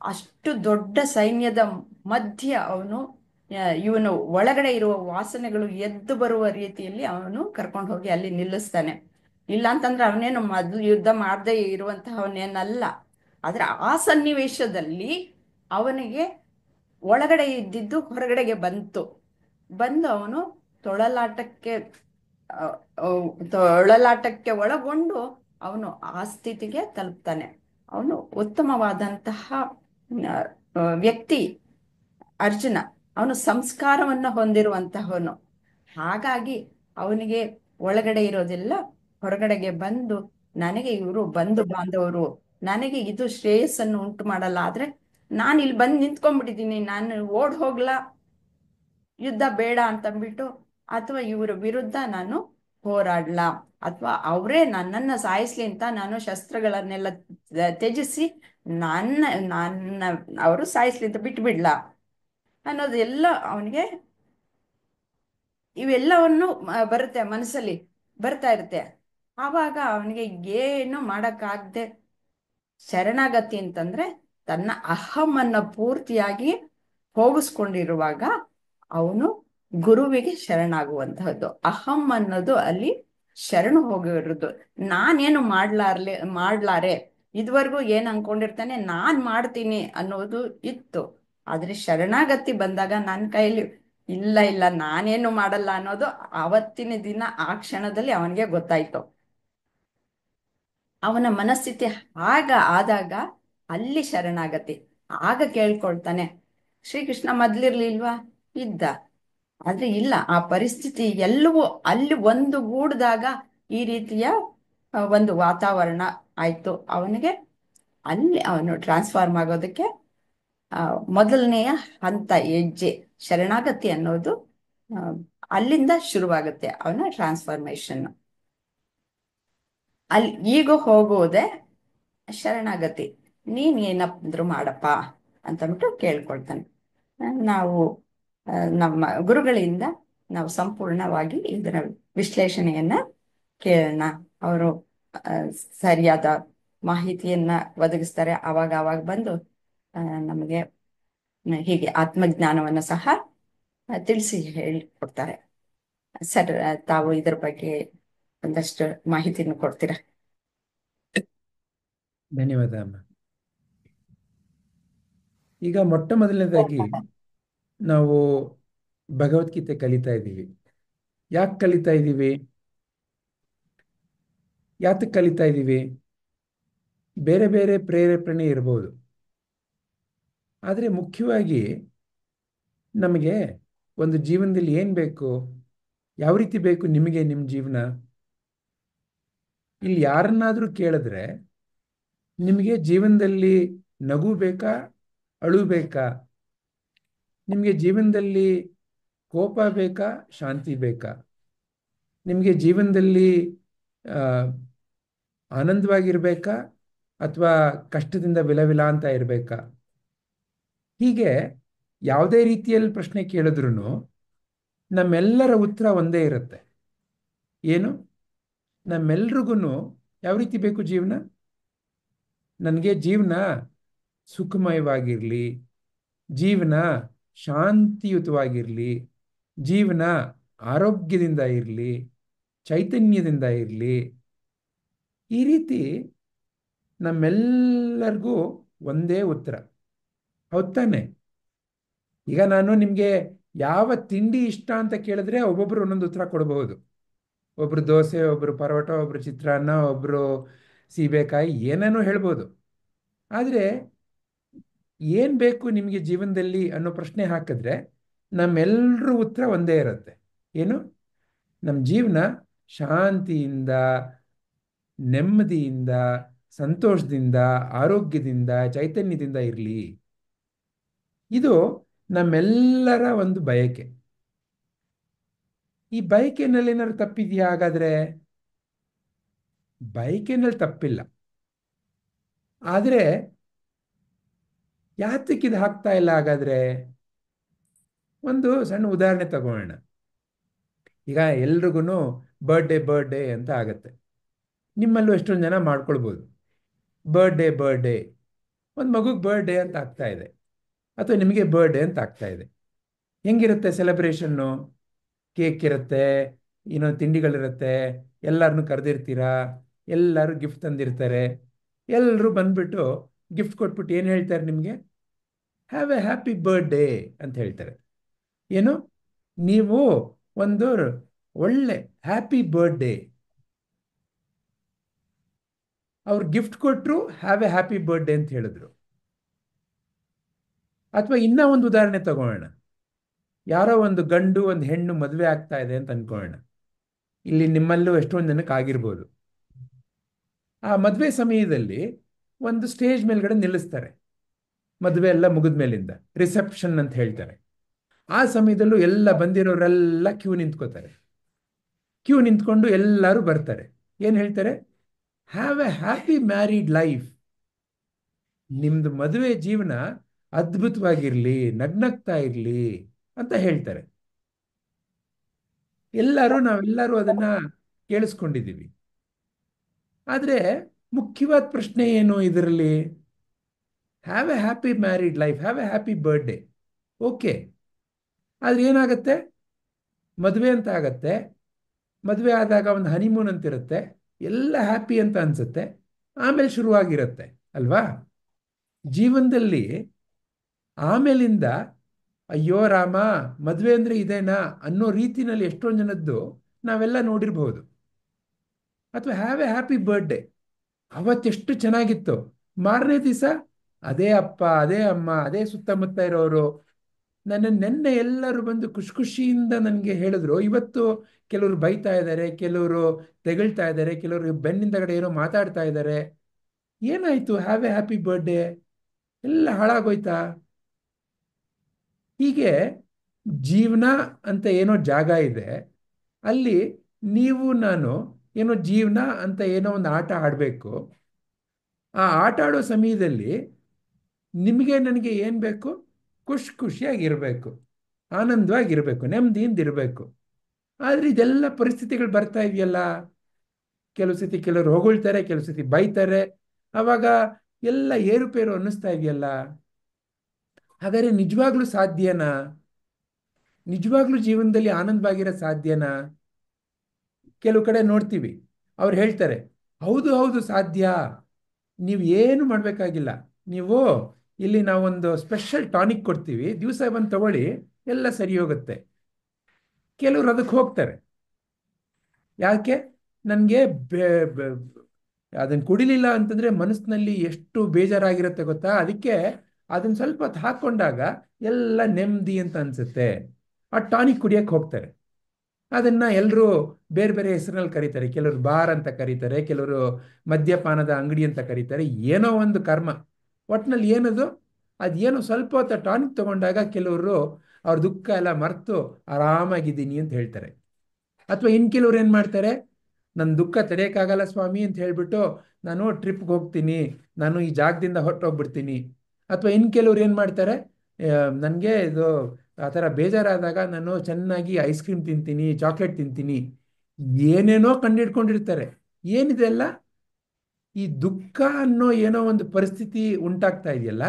ಅಷ್ಟು ದೊಡ್ಡ ಸೈನ್ಯದ ಮಧ್ಯೆ ಅವನು ಇವನು ಒಳಗಡೆ ಇರುವ ವಾಸನೆಗಳು ಎದ್ದು ಬರುವ ರೀತಿಯಲ್ಲಿ ಅವನು ಕರ್ಕೊಂಡು ಹೋಗಿ ಅಲ್ಲಿ ನಿಲ್ಲಿಸ್ತಾನೆ. ಇಲ್ಲ ಅಂತಂದ್ರೆ ಅವನೇನು ಮೊದಲು ಯುದ್ಧ ಮಾಡದೇ ಇರುವಂತಹವನೇನಲ್ಲ. ಆದ್ರೆ ಆ ಸನ್ನಿವೇಶದಲ್ಲಿ ಅವನಿಗೆ ಒಳಗಡೆ ಇದ್ದಿದ್ದು ಹೊರಗಡೆಗೆ ಬಂದು ಅವನು ತೊಳಲಾಟಕ್ಕೆ ಒಳಗೊಂಡು ಅವನು ಆ ಸ್ಥಿತಿಗೆ ತಲುಪ್ತಾನೆ. ಅವನು ಉತ್ತಮವಾದಂತಹ ವ್ಯಕ್ತಿ ಅರ್ಜುನ. ಅವನು ಸಂಸ್ಕಾರವನ್ನ ಹೊಂದಿರುವಂತಹವನು. ಹಾಗಾಗಿ ಅವನಿಗೆ ಒಳಗಡೆ ಇರೋದೆಲ್ಲ ಹೊರಗಡೆಗೆ ಬಂದು, ನನಗೆ ಇವರು ಬಂಧು ಬಾಂಧವರು, ನನಗೆ ಇದು ಶ್ರೇಯಸ್ಸನ್ನು ಉಂಟು ಮಾಡಲ್ಲ, ಆದ್ರೆ ನಾನು ಇಲ್ಲಿ ಬಂದು ನಿಂತ್ಕೊಂಡ್ಬಿಟ್ಟಿದ್ದೀನಿ, ನಾನು ಓಡ್ ಹೋಗ್ಲಾ, ಯುದ್ಧ ಬೇಡ ಅಂತಂದ್ಬಿಟ್ಟು, ಅಥವಾ ಇವರ ವಿರುದ್ಧ ನಾನು ಹೋರಾಡ್ಲಾ, ಅಥವಾ ಅವರೇ ನನ್ನನ್ನು ಸಾಯಿಸ್ಲಿ ಅಂತ ನಾನು ಶಸ್ತ್ರಗಳನ್ನೆಲ್ಲ ತ್ಯಜಿಸಿ ನನ್ನ ಅವರು ಸಾಯಿಸ್ಲಿ ಅಂತ ಬಿಟ್ಬಿಡ್ಲಾ ಅನ್ನೋದೆಲ್ಲ ಅವನಿಗೆ ಇವೆಲ್ಲವನ್ನು ಬರುತ್ತೆ, ಮನಸ್ಸಲ್ಲಿ ಬರ್ತಾ ಇರುತ್ತೆ. ಆವಾಗ ಅವನಿಗೆ ಏನು ಮಾಡಕ್ಕಾಗದೆ ಶರಣಾಗತಿ ಅಂತಂದ್ರೆ ತನ್ನ ಅಹಮ್ಮನ್ನ ಪೂರ್ತಿಯಾಗಿ ಹೋಗಿಸ್ಕೊಂಡಿರುವಾಗ ಅವನು ಗುರುವಿಗೆ ಶರಣಾಗುವಂತಹದ್ದು. ಅಹಂ ಅನ್ನೋದು ಅಲ್ಲಿ ಶರಣು ಹೋಗಿರೋದು. ನಾನೇನು ಮಾಡ್ಲಾರೆ ಇದುವರೆಗೂ ಏನ್ ಅನ್ಕೊಂಡಿರ್ತಾನೆ ನಾನ್ ಮಾಡ್ತೀನಿ ಅನ್ನೋದು ಇತ್ತು. ಆದ್ರೆ ಶರಣಾಗತಿ ಬಂದಾಗ ನನ್ನ ಕೈಯಲ್ಲಿ ಇಲ್ಲ ನಾನೇನು ಮಾಡಲ್ಲ ಅನ್ನೋದು ಅವತ್ತಿನ ದಿನ ಆ ಕ್ಷಣದಲ್ಲಿ ಅವನಿಗೆ ಗೊತ್ತಾಯ್ತು. ಅವನ ಮನಸ್ಥಿತಿ ಆದಾಗ ಅಲ್ಲಿ ಶರಣಾಗತಿ. ಆಗ ಕೇಳ್ಕೊಳ್ತಾನೆ, ಶ್ರೀಕೃಷ್ಣ ಮೊದ್ಲಿರ್ಲಿಲ್ವಾ? ಇದ್ದ. ಆದ್ರೆ ಇಲ್ಲ, ಆ ಪರಿಸ್ಥಿತಿ ಎಲ್ಲವೂ ಅಲ್ಲಿ ಒಂದು ಗೂಡ್ದಾಗ ಈ ರೀತಿಯ ಒಂದು ವಾತಾವರಣ ಆಯ್ತು. ಅವನಿಗೆ ಅಲ್ಲಿ ಅವನು ಟ್ರಾನ್ಸ್ಫಾರ್ಮ್ ಆಗೋದಕ್ಕೆ ಮೊದಲನೆಯ ಹಂತ ಹೆಜ್ಜೆ ಶರಣಾಗತಿ ಅನ್ನೋದು ಅಲ್ಲಿಂದ ಶುರುವಾಗುತ್ತೆ ಅವನ ಟ್ರಾನ್ಸ್ಫಾರ್ಮೇಶನ್. ಅಲ್ಲಿ ಈಗ ಹೋಗೋದೆ ಶರಣಾಗತಿ. ನೀನ್ ಏನಪ್ಪಾದ್ರೂ ಮಾಡಪ್ಪ ಅಂತಂದ್ಬಿಟ್ಟು ಕೇಳ್ಕೊಳ್ತಾನೆ. ನಾವು ನಮ್ಮ ಗುರುಗಳಿಂದ ನಾವು ಸಂಪೂರ್ಣವಾಗಿ ಇದರ ವಿಶ್ಲೇಷಣೆಯನ್ನ ಕೇಳೋಣ. ಅವರು ಸರಿಯಾದ ಮಾಹಿತಿಯನ್ನ ಒದಗಿಸ್ತಾರೆ. ಅವಾಗ ಬಂದು ನಮಗೆ ಹೀಗೆ ಆತ್ಮಜ್ಞಾನವನ್ನ ಸಹ ತಿಳಿಸಿ ಹೇಳಿಕೊಡ್ತಾರೆ. ಸರ್, ತಾವು ಇದ್ರ ಬಗ್ಗೆ ಒಂದಷ್ಟು ಮಾಹಿತಿಯನ್ನು ಕೊಡ್ತೀರಾ? ಧನ್ಯವಾದ ಅಮ್ಮ. ಈಗ ಮೊಟ್ಟ ಮೊದಲನೇದಾಗಿ ನಾವು ಭಗವದ್ಗೀತೆ ಕಲಿತಾ ಇದ್ದೀವಿ. ಯಾಕೆ ಕಲಿತಾ ಇದ್ದೀವಿ? ಯಾತಕ್ಕೆ ಕಲಿತಾ ಇದ್ದೀವಿ? ಬೇರೆ ಬೇರೆ ಪ್ರೇರೇಪಣೆ ಇರಬಹುದು, ಆದರೆ ಮುಖ್ಯವಾಗಿ ನಮಗೆ ಒಂದು ಜೀವನದಲ್ಲಿ ಏನು ಬೇಕು, ಯಾವ ರೀತಿ ಬೇಕು ನಿಮಗೆ ನಿಮ್ಮ ಜೀವನ? ಇಲ್ಲಿ ಯಾರನ್ನಾದರೂ ಕೇಳಿದ್ರೆ ನಿಮಗೆ ಜೀವನದಲ್ಲಿ ನಗು ಬೇಕಾ, ಅಳು ಬೇಕಾ? ನಿಮಗೆ ಜೀವನದಲ್ಲಿ ಕೋಪ ಬೇಕಾ, ಶಾಂತಿ ಬೇಕಾ? ನಿಮಗೆ ಜೀವನದಲ್ಲಿ ಆನಂದವಾಗಿರ್ಬೇಕಾ ಅಥವಾ ಕಷ್ಟದಿಂದ ವಿಲವಿಲ ಅಂತ ಇರಬೇಕಾ? ಹೀಗೆ ಯಾವುದೇ ರೀತಿಯಲ್ಲಿ ಪ್ರಶ್ನೆ ಕೇಳಿದ್ರು ನಮ್ಮೆಲ್ಲರ ಉತ್ತರ ಒಂದೇ ಇರುತ್ತೆ. ಏನು? ನಮ್ಮೆಲ್ರಿಗೂ ಯಾವ ರೀತಿ ಬೇಕು ಜೀವನ? ನನಗೆ ಜೀವನ ಸುಖಮಯವಾಗಿರಲಿ, ಜೀವನ ಶಾಂತಿಯುತವಾಗಿರಲಿ, ಜೀವನ ಆರೋಗ್ಯದಿಂದ ಇರಲಿ, ಚೈತನ್ಯದಿಂದ ಇರಲಿ. ಈ ರೀತಿ ನಮ್ಮೆಲ್ಲರಿಗೂ ಒಂದೇ ಉತ್ತರ. ಹೌದ್ ತಾನೆ? ಈಗ ನಾನು ನಿಮಗೆ ಯಾವ ತಿಂಡಿ ಇಷ್ಟ ಅಂತ ಕೇಳಿದ್ರೆ ಒಬ್ಬೊಬ್ರು ಒಂದೊಂದು ಉತ್ತರ ಕೊಡಬಹುದು. ಒಬ್ರು ದೋಸೆ, ಒಬ್ರು ಪರೋಟ, ಒಬ್ರು ಚಿತ್ರಾನ್ನ, ಒಬ್ರು ಸೀಬೆಕಾಯಿ, ಏನೇನೋ ಹೇಳ್ಬೋದು. ಆದರೆ ಏನು ಬೇಕು ನಿಮಗೆ ಜೀವನದಲ್ಲಿ ಅನ್ನೋ ಪ್ರಶ್ನೆ ಹಾಕಿದ್ರೆ ನಮ್ಮೆಲ್ಲರ ಉತ್ತರ ಒಂದೇ ಇರುತ್ತೆ. ಏನು? ನಮ್ಮ ಜೀವನ ಶಾಂತಿಯಿಂದ, ನೆಮ್ಮದಿಯಿಂದ, ಸಂತೋಷದಿಂದ, ಆರೋಗ್ಯದಿಂದ, ಚೈತನ್ಯದಿಂದ ಇರಲಿ. ಇದು ನಮ್ಮೆಲ್ಲರ ಒಂದು ಬಯಕೆ. ಈ ಬಯಕೆನಲ್ಲಿ ಏನಾದ್ರು ತಪ್ಪಿದೆಯಾ? ಹಾಗಾದ್ರೆ ಬಯಕೆನಲ್ಲಿ ತಪ್ಪಿಲ್ಲ. ಆದರೆ ಯಾತಕ್ಕೆ ಇದು ಆಗ್ತಾ ಇಲ್ಲ? ಹಾಗಾದ್ರೆ ಒಂದು ಸಣ್ಣ ಉದಾಹರಣೆ ತಗೋಣ. ಈಗ ಎಲ್ರಿಗೂ ಬರ್ಡೇ ಅಂತ ಆಗತ್ತೆ. ನಿಮ್ಮಲ್ಲೂ ಎಷ್ಟೊಂದು ಜನ ಮಾಡ್ಕೊಳ್ಬೋದು. ಬರ್ಡೇ ಒಂದು ಮಗುಗೆ ಬರ್ಡೇ ಅಂತ ಆಗ್ತಾ ಇದೆ, ಅಥವಾ ನಿಮಗೆ ಬರ್ಡೇ ಅಂತ ಆಗ್ತಾ ಇದೆ. ಹೆಂಗಿರುತ್ತೆ ಸೆಲೆಬ್ರೇಷನ್ನು? ಕೇಕ್ ಇರುತ್ತೆ, ತಿಂಡಿಗಳಿರುತ್ತೆ, ಎಲ್ಲರನ್ನೂ ಕರೆದಿರ್ತೀರಾ, ಎಲ್ಲರೂ ಗಿಫ್ಟ್ ತಂದಿರ್ತಾರೆ. ಎಲ್ಲರೂ ಬಂದ್ಬಿಟ್ಟು ಗಿಫ್ಟ್ ಕೊಟ್ಬಿಟ್ಟು ಏನು ಹೇಳ್ತಾರೆ ನಿಮಗೆ? ಹ್ಯಾವ್ ಎ ಹ್ಯಾಪಿ ಬರ್ಡೇ ಅಂತ ಹೇಳ್ತಾರೆ. ಏನು? ನೀವು ಒಂದು ಒಳ್ಳೆ ಹ್ಯಾಪಿ ಬರ್ಡೇ. ಅವ್ರು ಗಿಫ್ಟ್ ಕೊಟ್ಟರು, ಹ್ಯಾವ್ ಎ ಹ್ಯಾಪಿ ಬರ್ಡೇ ಅಂತ ಹೇಳಿದ್ರು. ಅಥವಾ ಇನ್ನೂ ಒಂದು ಉದಾಹರಣೆ ತಗೋಣ. ಯಾರೋ ಒಂದು ಗಂಡು ಒಂದು ಹೆಣ್ಣು ಮದುವೆ ಆಗ್ತಾ ಇದೆ ಅಂತ ಅನ್ಕೊಳ್ಳೋಣ. ಇಲ್ಲಿ ನಿಮ್ಮಲ್ಲೂ ಎಷ್ಟೊಂದು ಜನಕ್ಕೆ ಆಗಿರ್ಬೋದು. ಆ ಮದುವೆ ಸಮಯದಲ್ಲಿ ಒಂದು ಸ್ಟೇಜ್ ಮೇಲ್ಗಡೆ ನಿಲ್ಲಿಸ್ತಾರೆ. ಮದುವೆ ಎಲ್ಲ ಮುಗಿದ ಮೇಲಿಂದ ರಿಸೆಪ್ಷನ್ ಅಂತ ಹೇಳ್ತಾರೆ. ಆ ಸಮಯದಲ್ಲೂ ಎಲ್ಲ ಬಂದಿರೋರೆಲ್ಲ ಕ್ಯೂ ನಿಂತ್ಕೋತಾರೆ. ಕ್ಯೂ ನಿಂತ್ಕೊಂಡು ಎಲ್ಲರೂ ಬರ್ತಾರೆ. ಏನು ಹೇಳ್ತಾರೆ? Have a happy married life. ನಿಮ್ದು ಮದುವೆ ಜೀವನ ಅದ್ಭುತವಾಗಿರ್ಲಿ, ನಗ್ನಗ್ತಾ ಇರಲಿ ಅಂತ ಹೇಳ್ತಾರೆ. ನಾವೆಲ್ಲರೂ ಅದನ್ನ ಕೇಳಿಸ್ಕೊಂಡಿದ್ದೀವಿ. ಆದರೆ ಮುಖ್ಯವಾದ ಪ್ರಶ್ನೆ ಏನು ಇದರಲ್ಲಿ? Have a happy married life, have a happy birthday, okay. ಆದ್ರೆ ಏನಾಗತ್ತೆ? ಮದುವೆ ಅಂತ ಆಗತ್ತೆ. ಮದುವೆ ಆದಾಗ ಒಂದು ಹನಿಮೂನ್ ಅಂತಿರುತ್ತೆ, ಎಲ್ಲ ಹ್ಯಾಪಿ ಅಂತ ಅನ್ಸುತ್ತೆ, ಆಮೇಲೆ ಶುರುವಾಗಿರುತ್ತೆ ಅಲ್ವಾ? ಜೀವನದಲ್ಲಿ ಆಮೇಲಿಂದ ಅಯ್ಯೋ ರಾಮ, ಮದುವೆ ಅಂದ್ರೆ ಇದೇನಾ ಅನ್ನೋ ರೀತಿನಲ್ಲಿ ಎಷ್ಟೊಂದು ಜನದ್ದು ನಾವೆಲ್ಲ ನೋಡಿರ್ಬಹುದು. ಅಥವಾ ಹ್ಯಾವ್ ಎ ಹ್ಯಾಪಿ ಬರ್ಡೇ, ಅವತ್ತೆಷ್ಟು ಚೆನ್ನಾಗಿತ್ತು, ಮಾರನೇ ದಿವಸ ಅದೇ ಅಪ್ಪ, ಅದೇ ಅಮ್ಮ, ಅದೇ ಸುತ್ತಮುತ್ತ ಇರೋರು ನೆನ್ನೆ ಎಲ್ಲರೂ ಬಂದು ಖುಷಿ ಖುಷಿಯಿಂದ ನನಗೆ ಹೇಳಿದ್ರು. ಇವತ್ತು ಕೆಲವರು ಬೈತಾ ಇದ್ದಾರೆ, ಕೆಲವರು ತೆಗಳ್ತಾ ಇದ್ದಾರೆ, ಕೆಲವರು ಬೆನ್ನಿಂದಗಡೆ ಏನೋ ಮಾತಾಡ್ತಾ ಇದ್ದಾರೆ. ಏನಾಯ್ತು? ಹ್ಯಾವ್ ಎ ಹ್ಯಾಪಿ ಬರ್ಡೇ ಎಲ್ಲ ಹಾಳಾಗೋಯ್ತಾ? ಹೀಗೆ ಜೀವನ ಅಂತ ಏನೋ ಜಾಗ ಇದೆ, ಅಲ್ಲಿ ನೀವು ನಾನು ಏನೋ ಜೀವನ ಅಂತ ಏನೋ ಒಂದು ಆಟ ಆಡಬೇಕು. ಆ ಆಟ ಆಡೋ ಸಮಯದಲ್ಲಿ ನಿಮಗೆ ನನಗೆ ಏನು ಬೇಕು? ಖುಷಿಯಾಗಿರಬೇಕು, ಆನಂದವಾಗಿರಬೇಕು, ನೆಮ್ಮದಿಯಿಂದ ಇರಬೇಕು. ಆದರೆ ಇದೆಲ್ಲ ಪರಿಸ್ಥಿತಿಗಳು ಬರ್ತಾ ಇದೆಯಲ್ಲ. ಕೆಲವು ಸತಿ ಕೆಲವರು ಹೊಗಳ್ತಾರೆ, ಕೆಲವು ಸತಿ ಬೈತಾರೆ. ಆವಾಗ ಎಲ್ಲ ಏರುಪೇರು ಅನ್ನಿಸ್ತಾ ಇದೆಯಲ್ಲ. ಹಾಗಾದ್ರೆ ನಿಜವಾಗ್ಲೂ ಸಾಧ್ಯನಾ? ನಿಜವಾಗ್ಲೂ ಜೀವನದಲ್ಲಿ ಆನಂದವಾಗಿರೋ ಸಾಧ್ಯನಾ? ಕೆಲವು ಕಡೆ ನೋಡ್ತೀವಿ, ಅವ್ರು ಹೇಳ್ತಾರೆ ಹೌದು ಹೌದು ಸಾಧ್ಯ, ನೀವು ಏನು ಮಾಡಬೇಕಾಗಿಲ್ಲ, ನೀವು ಇಲ್ಲಿ ನಾವೊಂದು ಸ್ಪೆಷಲ್ ಟಾನಿಕ್ ಕೊಡ್ತೀವಿ, ದಿವಸ ಬಂದು ತಗೊಳ್ಳಿ, ಎಲ್ಲ ಸರಿ ಹೋಗುತ್ತೆ. ಕೆಲವರು ಅದಕ್ಕೆ ಹೋಗ್ತಾರೆ. ಯಾಕೆ? ನನಗೆ ಅದನ್ನು ಕುಡಿಲಿಲ್ಲ ಅಂತಂದ್ರೆ ಮನಸ್ಸಿನಲ್ಲಿ ಎಷ್ಟು ಬೇಜಾರಾಗಿರುತ್ತೆ ಗೊತ್ತಾ? ಅದಕ್ಕೆ ಅದನ್ನ ಸ್ವಲ್ಪ ಹೊತ್ತು ಹಾಕೊಂಡಾಗ ಎಲ್ಲ ನೆಮ್ಮದಿ ಅಂತ ಅನ್ಸುತ್ತೆ. ಆ ಟಾನಿಕ್ ಕುಡಿಯಕ್ಕೆ ಹೋಗ್ತಾರೆ. ಅದನ್ನ ಎಲ್ಲರೂ ಬೇರೆ ಬೇರೆ ಹೆಸರಿನಲ್ಲಿ ಕರೀತಾರೆ. ಕೆಲವರು ಬಾರ್ ಅಂತ ಕರೀತಾರೆ, ಕೆಲವರು ಮದ್ಯಪಾನದ ಅಂಗಡಿ ಅಂತ ಕರೀತಾರೆ. ಏನೋ ಒಂದು ಕರ್ಮ, ಒಟ್ಟಿನಲ್ಲಿ ಏನದು, ಅದೇನೋ ಸ್ವಲ್ಪ ಹೊತ್ತು ಟಾನಿಕ್ ತಗೊಂಡಾಗ ಕೆಲವರು ಅವ್ರ ದುಃಖ ಎಲ್ಲ ಮರೆತು ಆರಾಮಾಗಿದ್ದೀನಿ ಅಂತ ಹೇಳ್ತಾರೆ. ಅಥವಾ ಇನ್ ಕೆಲವ್ರು ಏನು ಮಾಡ್ತಾರೆ? ನನ್ನ ದುಃಖ ತಡೆಯೋಕ್ಕಾಗಲ್ಲ ಸ್ವಾಮಿ ಅಂತ ಹೇಳ್ಬಿಟ್ಟು ನಾನು ಟ್ರಿಪ್ಗೆ ಹೋಗ್ತೀನಿ, ನಾನು ಈ ಜಾಗದಿಂದ ಹೊರಟೋಗ್ಬಿಡ್ತೀನಿ. ಅಥವಾ ಇನ್ ಕೆಲವ್ರು ಏನು ಮಾಡ್ತಾರೆ? ನನಗೆ ಇದು ಆ ಥರ ಬೇಜಾರಾದಾಗ ನಾನು ಚೆನ್ನಾಗಿ ಐಸ್ ಕ್ರೀಮ್ ತಿಂತೀನಿ, ಚಾಕ್ಲೇಟ್ ತಿಂತೀನಿ, ಏನೇನೋ ಕಂಡಿಡ್ಕೊಂಡಿರ್ತಾರೆ. ಏನಿದೆ ಅಲ್ಲ, ಈ ದುಃಖ ಅನ್ನೋ ಏನೋ ಒಂದು ಪರಿಸ್ಥಿತಿ ಉಂಟಾಗ್ತಾ ಇದೆಯಲ್ಲ,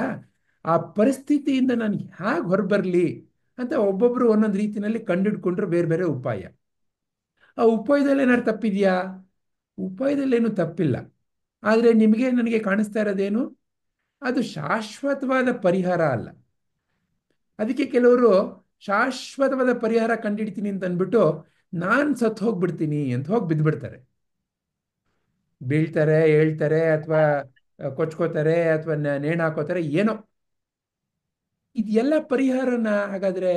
ಆ ಪರಿಸ್ಥಿತಿಯಿಂದ ನಾನು ಹೇಗೆ ಹೊರಬರಲಿ ಅಂತ ಒಬ್ಬೊಬ್ರು ಒಂದೊಂದು ರೀತಿಯಲ್ಲಿ ಕಂಡಿಡ್ಕೊಂಡ್ರು ಬೇರೆ ಬೇರೆ ಉಪಾಯ. ಆ ಉಪಾಯದಲ್ಲಿ ಏನಾದ್ರು ತಪ್ಪಿದೆಯಾ? ಉಪಾಯದಲ್ಲೇನು ತಪ್ಪಿಲ್ಲ. ಆದರೆ ನಿಮಗೆ ನನಗೆ ಕಾಣಿಸ್ತಾ ಇರೋದೇನು? ಅದು ಶಾಶ್ವತವಾದ ಪರಿಹಾರ ಅಲ್ಲ. ಅದಕ್ಕೆ ಕೆಲವರು ಶಾಶ್ವತವಾದ ಪರಿಹಾರ ಕಂಡಿಡ್ತೀನಿ ಅಂತ ಅಂದ್ಬಿಟ್ಟು ನಾನು ಸತ್ತು ಹೋಗ್ಬಿಡ್ತೀನಿ ಅಂತ ಹೋಗಿ ಬಿದ್ದುಬಿಡ್ತಾರೆ. ಬೀಳ್ತಾರೆ, ಹೇಳ್ತಾರೆ, ಅಥವಾ ಕೊಚ್ಕೋತಾರೆ, ಅಥವಾ ನೇಣು ಹಾಕೋತಾರೆ, ಏನೋ. ಇದೆಲ್ಲ ಪರಿಹಾರನ ಹಾಗಾದ್ರೆ?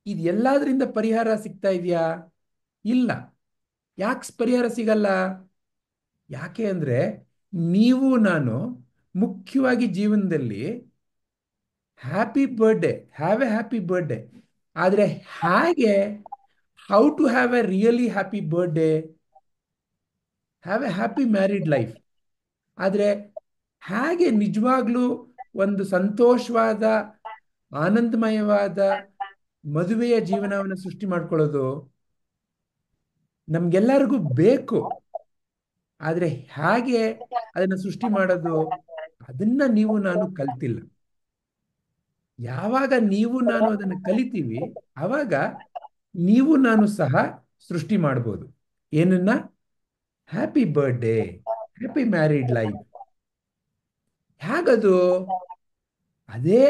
ಇದು ಎಲ್ಲಾದ್ರಿಂದ ಪರಿಹಾರ ಸಿಗ್ತಾ ಇದೆಯಾ? ಇಲ್ಲ. ಯಾಕೆ ಪರಿಹಾರ ಸಿಗಲ್ಲ? ಯಾಕೆ ಅಂದ್ರೆ ನೀವು ನಾನು ಮುಖ್ಯವಾಗಿ ಜೀವನದಲ್ಲಿ happy birthday, have a happy birthday, ಆದರೆ ಹೇಗೆ, how to have a really happy birthday, have a happy married life, ಆದರೆ ಹೇಗೆ ನಿಜವಾಗ್ಲೂ ಒಂದು ಸಂತೋಷವಾದ ಆನಂದಮಯವಾದ ಮದುವೆಯ ಜೀವನವನ್ನು ಸೃಷ್ಟಿ ಮಾಡ್ಕೊಳ್ಳೋದು ನಮ್ಗೆಲ್ಲರಿಗೂ ಬೇಕು. ಆದರೆ ಹೇಗೆ ಅದನ್ನು ಸೃಷ್ಟಿ ಮಾಡೋದು, ಅದನ್ನ ನೀವು ನಾನು ಕಲ್ತಿಲ್ಲ. ಯಾವಾಗ ನೀವು ನಾನು ಅದನ್ನು ಕಲಿತೀವಿ, ಆವಾಗ ನೀವು ನಾನು ಸಹ ಸೃಷ್ಟಿ ಮಾಡ್ಬೋದು. ಏನನ್ನ? Happy birthday, happy married life. ಹೇಗದು? ಅದೇ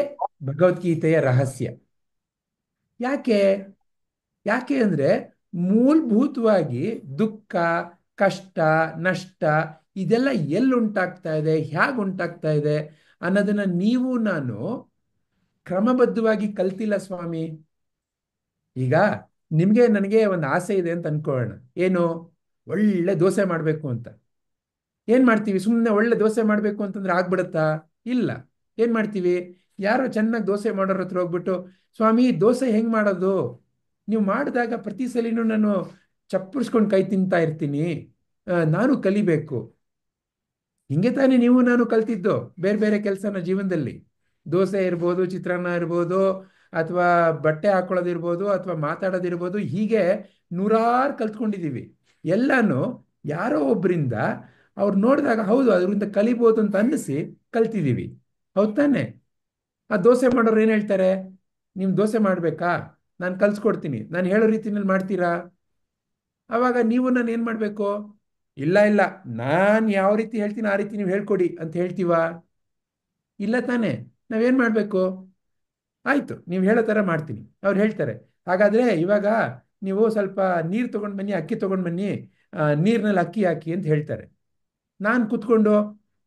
ಭಗವದ್ಗೀತೆಯ ರಹಸ್ಯ. ಯಾಕೆ? ಯಾಕೆ ಅಂದ್ರೆ ಮೂಲಭೂತವಾಗಿ ದುಃಖ, ಕಷ್ಟ, ನಷ್ಟ ಇದೆಲ್ಲ ಎಲ್ಲಿ ಉಂಟಾಗ್ತಾ ಇದೆ, ಹೇಗೆ ಉಂಟಾಗ್ತಾ ಇದೆ ಅನ್ನೋದನ್ನ ನೀವು ನಾನು ಕ್ರಮಬದ್ಧವಾಗಿ ಕಲ್ತಿಲ್ಲ ಸ್ವಾಮಿ. ಈಗ ನಿಮಗೆ ನನಗೆ ಒಂದು ಆಸೆ ಇದೆ ಅಂತ ಅನ್ಕೊಳ್ಳೋಣ. ಏನು? ಒಳ್ಳೆ ದೋಸೆ ಮಾಡಬೇಕು ಅಂತ. ಏನ್ ಮಾಡ್ತೀವಿ? ಸುಮ್ಮನೆ ಒಳ್ಳೆ ದೋಸೆ ಮಾಡಬೇಕು ಅಂತಂದ್ರೆ ಆಗ್ಬಿಡುತ್ತಾ? ಇಲ್ಲ. ಏನ್ ಮಾಡ್ತೀವಿ? ಯಾರೋ ಚೆನ್ನಾಗಿ ದೋಸೆ ಮಾಡೋರ ಹತ್ರ ಹೋಗ್ಬಿಟ್ಟು, ಸ್ವಾಮಿ ದೋಸೆ ಹೆಂಗ್ ಮಾಡೋದು? ನೀವು ಮಾಡಿದಾಗ ಪ್ರತಿ ಸಲಿನೂ ನಾನು ಚಪ್ಪರಿಸ್ಕೊಂಡು ಕೈ ತಿಂತಾ ಇರ್ತೀನಿ, ನಾನು ಕಲಿಬೇಕು. ಹಿಂಗೆ ತಾನೇ ನೀವು ನಾನು ಕಲ್ತಿದ್ದು ಬೇರೆ ಬೇರೆ ಕೆಲಸನ ಜೀವನದಲ್ಲಿ. ದೋಸೆ ಇರ್ಬೋದು, ಚಿತ್ರಾನ್ನ ಇರ್ಬೋದು, ಅಥವಾ ಬಟ್ಟೆ ಹಾಕೊಳ್ಳೋದಿರ್ಬೋದು, ಅಥವಾ ಮಾತಾಡೋದಿರ್ಬೋದು, ಹೀಗೆ ನೂರಾರು ಕಲ್ತ್ಕೊಂಡಿದ್ದೀವಿ. ಎಲ್ಲಾನು ಯಾರೋ ಒಬ್ಬರಿಂದ ಅವ್ರು ನೋಡಿದಾಗ ಹೌದು ಅದರಿಂದ ಕಲಿಬೋದು ಅಂತ ಅನ್ನಿಸಿ ಕಲ್ತಿದ್ದೀವಿ. ಹೌದು ತಾನೆ? ಆ ದೋಸೆ ಮಾಡೋರು ಏನು ಹೇಳ್ತಾರೆ? ನೀವು ದೋಸೆ ಮಾಡಬೇಕಾ, ನಾನು ಕಲ್ಸ್ಕೊಡ್ತೀನಿ, ನಾನು ಹೇಳೋ ರೀತಿನಲ್ಲಿ ಮಾಡ್ತೀರಾ? ಅವಾಗ ನೀವು ನಾನು ಏನು ಮಾಡಬೇಕು? ಇಲ್ಲ ಇಲ್ಲ, ನಾನು ಯಾವ ರೀತಿ ಹೇಳ್ತೀನಿ ಆ ರೀತಿ ನೀವು ಹೇಳ್ಕೊಡಿ ಅಂತ ಹೇಳ್ತೀವಾ? ಇಲ್ಲ ತಾನೆ. ನಾವೇನು ಮಾಡಬೇಕು? ಆಯಿತು, ನೀವು ಹೇಳೋ ಥರ ಮಾಡ್ತೀನಿ. ಅವ್ರು ಹೇಳ್ತಾರೆ, ಹಾಗಾದರೆ ಇವಾಗ ನೀವು ಸ್ವಲ್ಪ ನೀರು ತೊಗೊಂಡು ಬನ್ನಿ, ಅಕ್ಕಿ ತೊಗೊಂಡು ಬನ್ನಿ, ನೀರಿನಲ್ಲಿ ಅಕ್ಕಿ ಹಾಕಿ ಅಂತ ಹೇಳ್ತಾರೆ. ನಾನು ಕೂತ್ಕೊಂಡು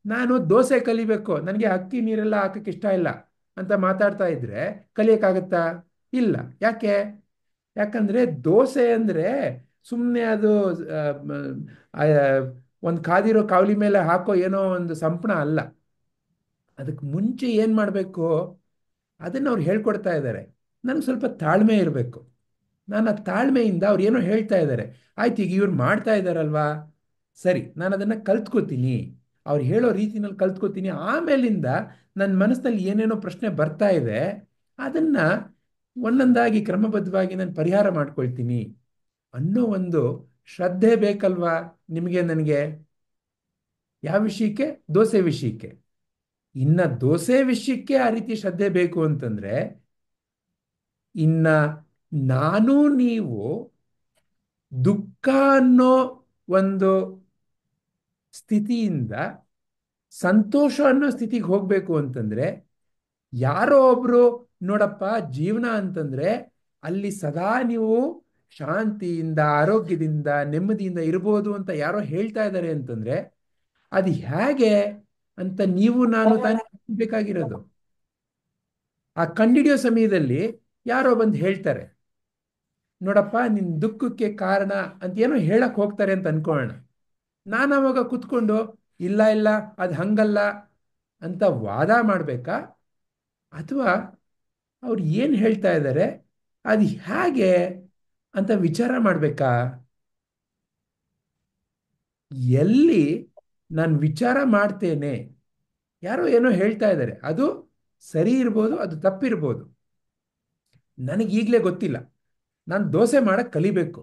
ನಾನು ದೋಸೆ ಕಲಿಬೇಕು, ನನಗೆ ಅಕ್ಕಿ ನೀರೆಲ್ಲ ಹಾಕಕ್ಕೆ ಇಷ್ಟ ಇಲ್ಲ ಅಂತ ಮಾತಾಡ್ತಾ ಇದ್ರೆ ಕಲಿಯಕ್ಕಾಗತ್ತಾ? ಇಲ್ಲ. ಯಾಕೆ? ಯಾಕಂದ್ರೆ ದೋಸೆ ಅಂದ್ರೆ ಸುಮ್ಮನೆ ಅದು ಒಂದು ಕಾದಿರೋ ಕಾವಲಿ ಮೇಲೆ ಹಾಕೋ ಏನೋ ಒಂದು ಸಂಪಣ ಅಲ್ಲ. ಅದಕ್ಕೆ ಮುಂಚೆ ಏನು ಮಾಡಬೇಕು ಅದನ್ನು ಅವ್ರು ಹೇಳ್ಕೊಡ್ತಾ ಇದ್ದಾರೆ. ನನಗೆ ಸ್ವಲ್ಪ ತಾಳ್ಮೆ ಇರಬೇಕು. ನಾನು ಆ ತಾಳ್ಮೆಯಿಂದ ಅವ್ರು ಏನೋ ಹೇಳ್ತಾ ಇದ್ದಾರೆ, ಆಯ್ತು ಈಗ ಇವ್ರು ಮಾಡ್ತಾ ಇದ್ದಾರಲ್ವಾ, ಸರಿ ನಾನು ಅದನ್ನು ಕಲ್ತ್ಕೋತೀನಿ, ಅವ್ರು ಹೇಳೋ ರೀತಿನಲ್ಲಿ ಕಲ್ತ್ಕೋತೀನಿ. ಆಮೇಲಿಂದ ನನ್ನ ಮನಸ್ಸಿನಲ್ಲಿ ಏನೇನೋ ಪ್ರಶ್ನೆ ಬರ್ತಾ ಇದೆ ಅದನ್ನು ಒಂದೊಂದಾಗಿ ಕ್ರಮಬದ್ಧವಾಗಿ ನಾನು ಪರಿಹಾರ ಮಾಡ್ಕೊಳ್ತೀನಿ ಅನ್ನೋ ಒಂದು ಶ್ರದ್ಧೆ ಬೇಕಲ್ವಾ ನಿಮಗೆ ನನಗೆ? ಯಾವ ವಿಷಯಕ್ಕೆ? ದೋಸೆ ವಿಷಯಕ್ಕೆ. ಇನ್ನ ದೋಸೆ ವಿಷಯಕ್ಕೆ ಆ ರೀತಿ ಶ್ರದ್ಧೆ ಬೇಕು ಅಂತಂದ್ರೆ, ಇನ್ನ ನಾನು ನೀವು ದುಃಖ ಅನ್ನೋ ಒಂದು ಸ್ಥಿತಿಯಿಂದ ಸಂತೋಷ ಅನ್ನೋ ಸ್ಥಿತಿಗೆ ಹೋಗ್ಬೇಕು ಅಂತಂದ್ರೆ, ಯಾರೋ ಒಬ್ರು ನೋಡಪ್ಪ ಜೀವನ ಅಂತಂದ್ರೆ ಅಲ್ಲಿ ಸದಾ ನೀವು ಶಾಂತಿಯಿಂದ, ಆರೋಗ್ಯದಿಂದ, ನೆಮ್ಮದಿಯಿಂದ ಇರ್ಬೋದು ಅಂತ ಯಾರೋ ಹೇಳ್ತಾ ಇದ್ದಾರೆ ಅಂತಂದ್ರೆ ಅದು ಹೇಗೆ ಅಂತ ನೀವು ನಾನು ತಾನೇ ಬೇಕಾಗಿರೋದು. ಆ ಕಂಡಿಡಿಯೋ ಸಮಯದಲ್ಲಿ ಯಾರೋ ಬಂದು ಹೇಳ್ತಾರೆ, ನೋಡಪ್ಪ ನಿನ್ ದುಃಖಕ್ಕೆ ಕಾರಣ ಅಂತ ಏನೋ ಹೇಳಕ್ ಹೋಗ್ತಾರೆ ಅಂತ ಅನ್ಕೊಳ್ಳೋಣ. ನಾನು ಅವಾಗ ಕುತ್ಕೊಂಡು ಇಲ್ಲ ಇಲ್ಲ ಅದು ಹಂಗಲ್ಲ ಅಂತ ವಾದ ಮಾಡಬೇಕಾ, ಅಥವಾ ಅವ್ರು ಏನು ಹೇಳ್ತಾ ಇದ್ದಾರೆ ಅದು ಹೇಗೆ ಅಂತ ವಿಚಾರ ಮಾಡಬೇಕಾ? ಎಲ್ಲಿ ನಾನು ವಿಚಾರ ಮಾಡ್ತೇನೆ, ಯಾರೋ ಏನೋ ಹೇಳ್ತಾ ಇದ್ದಾರೆ, ಅದು ಸರಿ ಇರ್ಬೋದು, ಅದು ತಪ್ಪಿರ್ಬೋದು, ನನಗೀಗಲೇ ಗೊತ್ತಿಲ್ಲ. ನಾನು ದೋಸೆ ಮಾಡಕ್ಕೆ ಕಲಿಬೇಕು.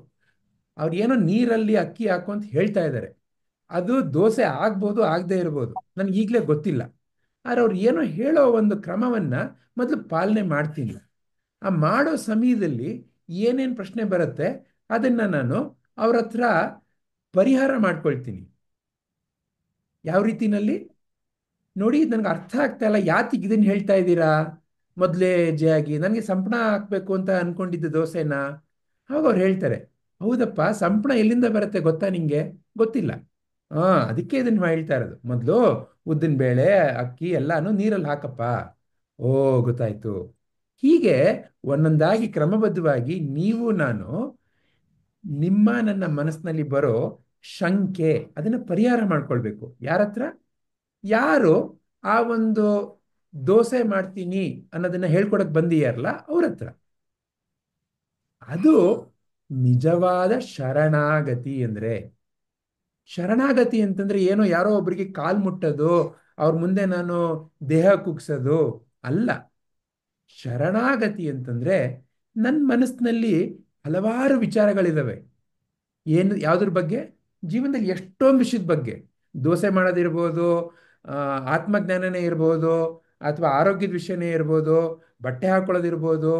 ಅವ್ರು ಏನೋ ನೀರಲ್ಲಿ ಅಕ್ಕಿ ಹಾಕು ಅಂತ ಹೇಳ್ತಾ ಇದ್ದಾರೆ, ಅದು ದೋಸೆ ಆಗ್ಬೋದು ಆಗದೆ ಇರ್ಬೋದು, ನನಗೀಗಲೇ ಗೊತ್ತಿಲ್ಲ. ಆದ್ರೆ ಅವ್ರು ಏನೋ ಹೇಳೋ ಒಂದು ಕ್ರಮವನ್ನು ಮೊದಲು ಪಾಲನೆ ಮಾಡ್ತೀನಿ. ಆ ಮಾಡೋ ಸಮಯದಲ್ಲಿ ಏನೇನು ಪ್ರಶ್ನೆ ಬರುತ್ತೆ ಅದನ್ನು ನಾನು ಅವ್ರ ಹತ್ರ ಪರಿಹಾರ ಮಾಡ್ಕೊಳ್ತೀನಿ. ಯಾವ ರೀತಿನಲ್ಲಿ ನೋಡಿ, ನನಗೆ ಅರ್ಥ ಆಗ್ತಾ ಇಲ್ಲ, ಯಾತಿಗೆ ಇದನ್ನು ಹೇಳ್ತಾ ಇದ್ದೀರಾ? ಮೊದಲೇ ಹೆಜ್ಜೆಯಾಗಿ ನನಗೆ ಸಂಪಣ ಹಾಕಬೇಕು ಅಂತ ಅನ್ಕೊಂಡಿದ್ದೆ ದೋಸೆನ. ಅವಾಗ ಅವ್ರು ಹೇಳ್ತಾರೆ, ಹೌದಪ್ಪ ಸಂಪಣ ಎಲ್ಲಿಂದ ಬರುತ್ತೆ ಗೊತ್ತಾ ನಿಂಗೆ? ಗೊತ್ತಿಲ್ಲ. ಅದಕ್ಕೆ ಇದನ್ನು ಹೇಳ್ತಾ ಇರೋದು, ಮೊದಲು ಉದ್ದಿನ ಬೇಳೆ ಅಕ್ಕಿ ಎಲ್ಲಾನು ನೀರಲ್ಲಿ ಹಾಕಪ್ಪ. ಓ ಗೊತ್ತಾಯ್ತು. ಹೀಗೆ ಒಂದೊಂದಾಗಿ ಕ್ರಮಬದ್ಧವಾಗಿ ನೀವು ನಾನು ನನ್ನ ಮನಸ್ಸಿನಲ್ಲಿ ಬರೋ ಶಂಕೆ ಅದನ್ನು ಪರಿಹಾರ ಮಾಡ್ಕೊಳ್ಬೇಕು. ಯಾರ ಹತ್ರ? ಯಾರು ಆ ಒಂದು ದೋಸೆ ಮಾಡ್ತೀನಿ ಅನ್ನೋದನ್ನ ಹೇಳ್ಕೊಡಕ್ ಬಂದಿಯಾರಲ್ಲ ಅವ್ರ ಹತ್ರ. ಅದು ನಿಜವಾದ ಶರಣಾಗತಿ. ಅಂದ್ರೆ ಶರಣಾಗತಿ ಅಂತಂದ್ರೆ ಏನೋ ಯಾರೋ ಒಬ್ರಿಗೆ ಕಾಲ್ ಮುಟ್ಟೋದು, ಅವ್ರ ಮುಂದೆ ನಾನು ದೇಹ ಕುಗ್ಸೋದು ಅಲ್ಲ. ಶರಣಾಗತಿ ಅಂತಂದ್ರೆ ನನ್ನ ಮನಸ್ಸಿನಲ್ಲಿ ಹಲವಾರು ವಿಚಾರಗಳಿದಾವೆ. ಯಾವ್ದ್ರ ಬಗ್ಗೆ? ಜೀವನದಲ್ಲಿ ಎಷ್ಟೊಂದು ವಿಷಯದ ಬಗ್ಗೆ. ದೋಸೆ ಮಾಡೋದಿರ್ಬೋದು, ಆತ್ಮಜ್ಞಾನನೇ ಇರ್ಬೋದು, ಅಥವಾ ಆರೋಗ್ಯದ ವಿಷಯನೇ ಇರ್ಬೋದು, ಬಟ್ಟೆ ಹಾಕೊಳ್ಳೋದಿರ್ಬೋದು,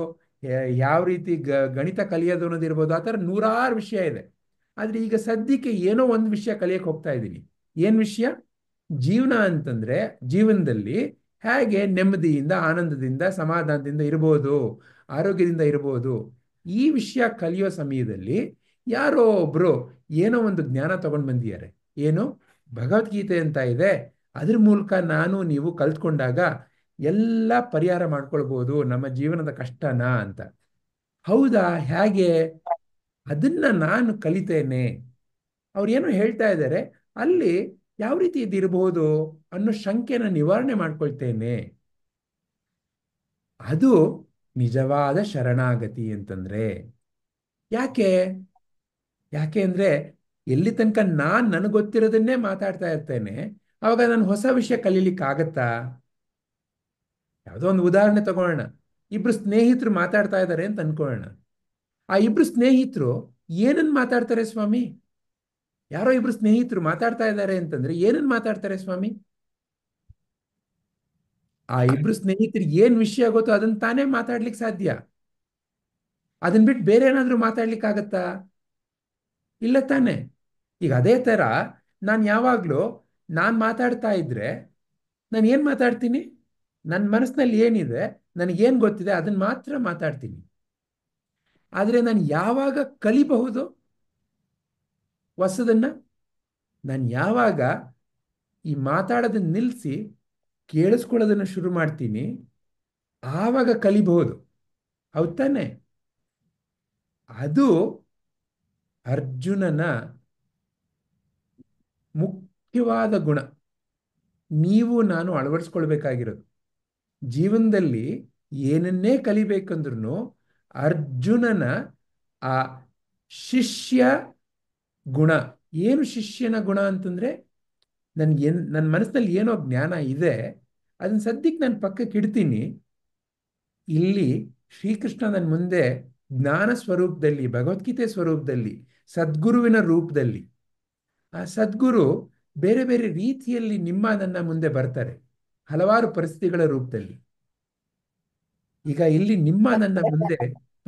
ಯಾವ ರೀತಿ ಗಣಿತ ಕಲಿಯೋದು ಅನ್ನೋದಿರ್ಬೋದು. ಆ ಥರ ನೂರಾರು ವಿಷಯ ಇದೆ. ಆದರೆ ಈಗ ಸದ್ಯಕ್ಕೆ ಏನೋ ಒಂದು ವಿಷಯ ಕಲಿಯಕ್ಕೆ ಹೋಗ್ತಾ ಇದ್ದೀನಿ. ಏನು ವಿಷಯ? ಜೀವನ ಅಂತಂದ್ರೆ ಜೀವನದಲ್ಲಿ ಹೇಗೆ ನೆಮ್ಮದಿಯಿಂದ, ಆನಂದದಿಂದ, ಸಮಾಧಾನದಿಂದ ಇರ್ಬೋದು, ಆರೋಗ್ಯದಿಂದ ಇರ್ಬೋದು. ಈ ವಿಷಯ ಕಲಿಯೋ ಸಮಯದಲ್ಲಿ ಯಾರೋ ಒಬ್ರು ಏನೋ ಒಂದು ಜ್ಞಾನ ತಗೊಂಡು ಬಂದಿದ್ದಾರೆ. ಏನು? ಭಗವದ್ಗೀತೆ ಅಂತ ಇದೆ, ಅದ್ರ ಮೂಲಕ ನಾನು ನೀವು ಕಲ್ತ್ಕೊಂಡಾಗ ಎಲ್ಲ ಪರಿಹಾರ ಮಾಡ್ಕೊಳ್ಬೋದು ನಮ್ಮ ಜೀವನದ ಕಷ್ಟನ ಅಂತ. ಹೌದಾ? ಹೇಗೆ? ಅದನ್ನ ನಾನು ಕಲಿತೇನೆ. ಅವ್ರು ಏನೋ ಹೇಳ್ತಾ ಇದ್ದಾರೆ, ಅಲ್ಲಿ ಯಾವ ರೀತಿ ಇದಿರಬಹುದು ಅನ್ನೋ ಶಂಕೆನ ನಿವಾರಣೆ ಮಾಡ್ಕೊಳ್ತೇನೆ. ಅದು ನಿಜವಾದ ಶರಣಾಗತಿ ಅಂತಂದ್ರೆ. ಯಾಕೆ? ಯಾಕೆ ಅಂದ್ರೆ ಎಲ್ಲಿ ತನಕ ನನಗೆ ಗೊತ್ತಿರೋದನ್ನೇ ಮಾತಾಡ್ತಾ ಇರ್ತೇನೆ, ಅವಾಗ ನಾನು ಹೊಸ ವಿಷಯ ಕಲೀಲಿಕ್ಕಾಗತ್ತಾ? ಯಾವುದೋ ಒಂದು ಉದಾಹರಣೆ ತಗೊಳ್ಳೋಣ. ಇಬ್ರು ಸ್ನೇಹಿತರು ಮಾತಾಡ್ತಾ ಇದ್ದಾರೆ ಅಂತ ಅನ್ಕೊಳ್ಳೋಣ. ಆ ಇಬ್ರು ಸ್ನೇಹಿತರು ಏನನ್ನ ಮಾತಾಡ್ತಾರೆ ಸ್ವಾಮಿ? ಯಾರೋ ಇಬ್ರು ಸ್ನೇಹಿತರು ಮಾತಾಡ್ತಾ ಇದ್ದಾರೆ ಅಂತಂದ್ರೆ ಏನನ್ನ ಮಾತಾಡ್ತಾರೆ ಸ್ವಾಮಿ? ಆ ಇಬ್ರು ಸ್ನೇಹಿತರಿಗೆ ಏನ್ ವಿಷಯ ಗೊತ್ತೋ ಅದನ್ನ ತಾನೇ ಮಾತಾಡ್ಲಿಕ್ಕೆ ಸಾಧ್ಯ. ಅದನ್ನ ಬಿಟ್ಟು ಬೇರೆ ಏನಾದ್ರೂ ಮಾತಾಡ್ಲಿಕ್ಕಾಗತ್ತಾ? ಇಲ್ಲ ತಾನೆ. ಈಗ ಅದೇ ತರ ನಾನು ಯಾವಾಗ್ಲೂ ಮಾತಾಡ್ತಾ ಇದ್ರೆ ನಾನು ಏನ್ ಮಾತಾಡ್ತೀನಿ? ನನ್ನ ಮನಸ್ಸಿನಲ್ಲಿ ಏನಿದೆ, ನನಗೇನ್ ಗೊತ್ತಿದೆ ಅದನ್ನ ಮಾತ್ರ ಮಾತಾಡ್ತೀನಿ. ಆದ್ರೆ ನಾನು ಯಾವಾಗ ಕಲಿಬಹುದು ಹೊಸದನ್ನ? ನಾನು ಯಾವಾಗ ಈ ಮಾತಾಡೋದನ್ನ ನಿಲ್ಲಿಸಿ ಕೇಳಿಸ್ಕೊಳ್ಳೋದನ್ನ ಶುರು ಮಾಡ್ತೀನಿ, ಆವಾಗ ಕಲಿಬಹುದು. ಹೌದ್ ತಾನೆ? ಅದು ಅರ್ಜುನನ ಮುಖ್ಯವಾದ ಗುಣ. ನೀವು ನಾನು ಅಳವಡಿಸ್ಕೊಳ್ಬೇಕಾಗಿರೋದು. ಜೀವನದಲ್ಲಿ ಏನನ್ನೇ ಕಲಿಬೇಕಂದ್ರೂ ಅರ್ಜುನನ ಆ ಶಿಷ್ಯ ಗುಣ. ಏನು ಶಿಷ್ಯನ ಗುಣ ಅಂತಂದ್ರೆ, ನನ್ನ ಮನಸ್ಸಿನಲ್ಲಿ ಏನೋ ಜ್ಞಾನ ಇದೆ, ಅದನ್ನ ಸದ್ಯಕ್ಕೆ ನಾನು ಪಕ್ಕಕ್ಕೆ ಇಡ್ತೀನಿ. ಇಲ್ಲಿ ಶ್ರೀಕೃಷ್ಣ ನನ್ನ ಮುಂದೆ ಜ್ಞಾನ ಸ್ವರೂಪದಲ್ಲಿ, ಭಗವದ್ಗೀತೆ ಸ್ವರೂಪದಲ್ಲಿ, ಸದ್ಗುರುವಿನ ರೂಪದಲ್ಲಿ, ಆ ಸದ್ಗುರು ಬೇರೆ ಬೇರೆ ರೀತಿಯಲ್ಲಿ ನನ್ನ ಮುಂದೆ ಬರ್ತಾರೆ, ಹಲವಾರು ಪರಿಸ್ಥಿತಿಗಳ ರೂಪದಲ್ಲಿ. ಈಗ ಇಲ್ಲಿ ನನ್ನ ಮುಂದೆ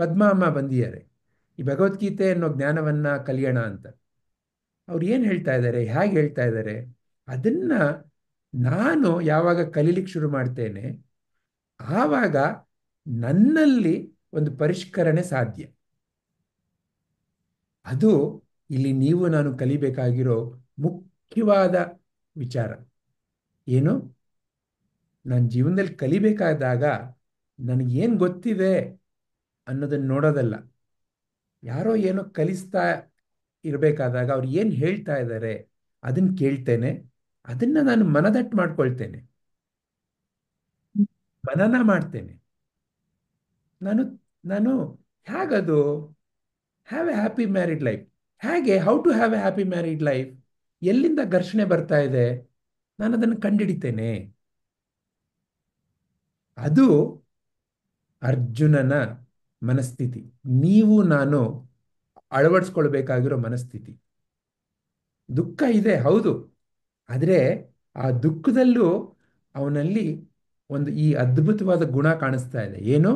ಪದ್ಮ ಅಮ್ಮ ಬಂದಿದ್ದಾರೆ, ಈ ಭಗವದ್ಗೀತೆ ಅನ್ನೋ ಜ್ಞಾನವನ್ನ ಕಲಿಯೋಣ ಅಂತ. ಅವ್ರು ಏನ್ ಹೇಳ್ತಾ ಇದ್ದಾರೆ, ಹೇಗೆ ಹೇಳ್ತಾ ಇದ್ದಾರೆ, ಅದನ್ನ ನಾನು ಯಾವಾಗ ಕಲೀಲಿಕ್ಕೆ ಶುರು ಮಾಡ್ತೇನೆ, ಆವಾಗ ನನ್ನಲ್ಲಿ ಒಂದು ಪರಿಷ್ಕರಣೆ ಸಾಧ್ಯ. ಅದು ಇಲ್ಲಿ ನೀವು ನಾನು ಕಲಿಬೇಕಾಗಿರೋ ಮುಖ್ಯವಾದ ವಿಚಾರ. ಏನು? ನನ್ನ ಜೀವನದಲ್ಲಿ ಕಲಿಬೇಕಾದಾಗ ನನಗೇನು ಗೊತ್ತಿದೆ ಅನ್ನೋದನ್ನ ನೋಡೋದಲ್ಲ. ಯಾರೋ ಏನೋ ಕಲಿಸ್ತಾ ಇರಬೇಕಾದಾಗ ಅವ್ರು ಏನು ಹೇಳ್ತಾ ಇದ್ದಾರೆ ಅದನ್ನ ಕೇಳ್ತೇನೆ, ಅದನ್ನ ನಾನು ಮನದಟ್ಟು ಮಾಡ್ಕೊಳ್ತೇನೆ, ಮನನ ಮಾಡ್ತೇನೆ. ನಾನು ನಾನು ಹೇಗದು have a happy married life? ಹೇಗೆ? How to have a happy married life? ಎಲ್ಲಿಂದ ಘರ್ಷಣೆ ಬರ್ತಾ ಇದೆ, ನಾನು ಅದನ್ನು ಕಂಡಿಡಿತೇನೆ. ಅದು ಅರ್ಜುನನ ಮನಸ್ಥಿತಿ. ನೀವು ನಾನು ಅಳವಡಿಸ್ಕೊಳ್ಬೇಕಾಗಿರೋ ಮನಸ್ಥಿತಿ. ದುಃಖ ಇದೆ, ಹೌದು. ಆದರೆ ಆ ದುಃಖದಲ್ಲೂ ಅವನಲ್ಲಿ ಈ ಅದ್ಭುತವಾದ ಗುಣ ಕಾಣಿಸ್ತಾ ಇದೆ. ಏನು?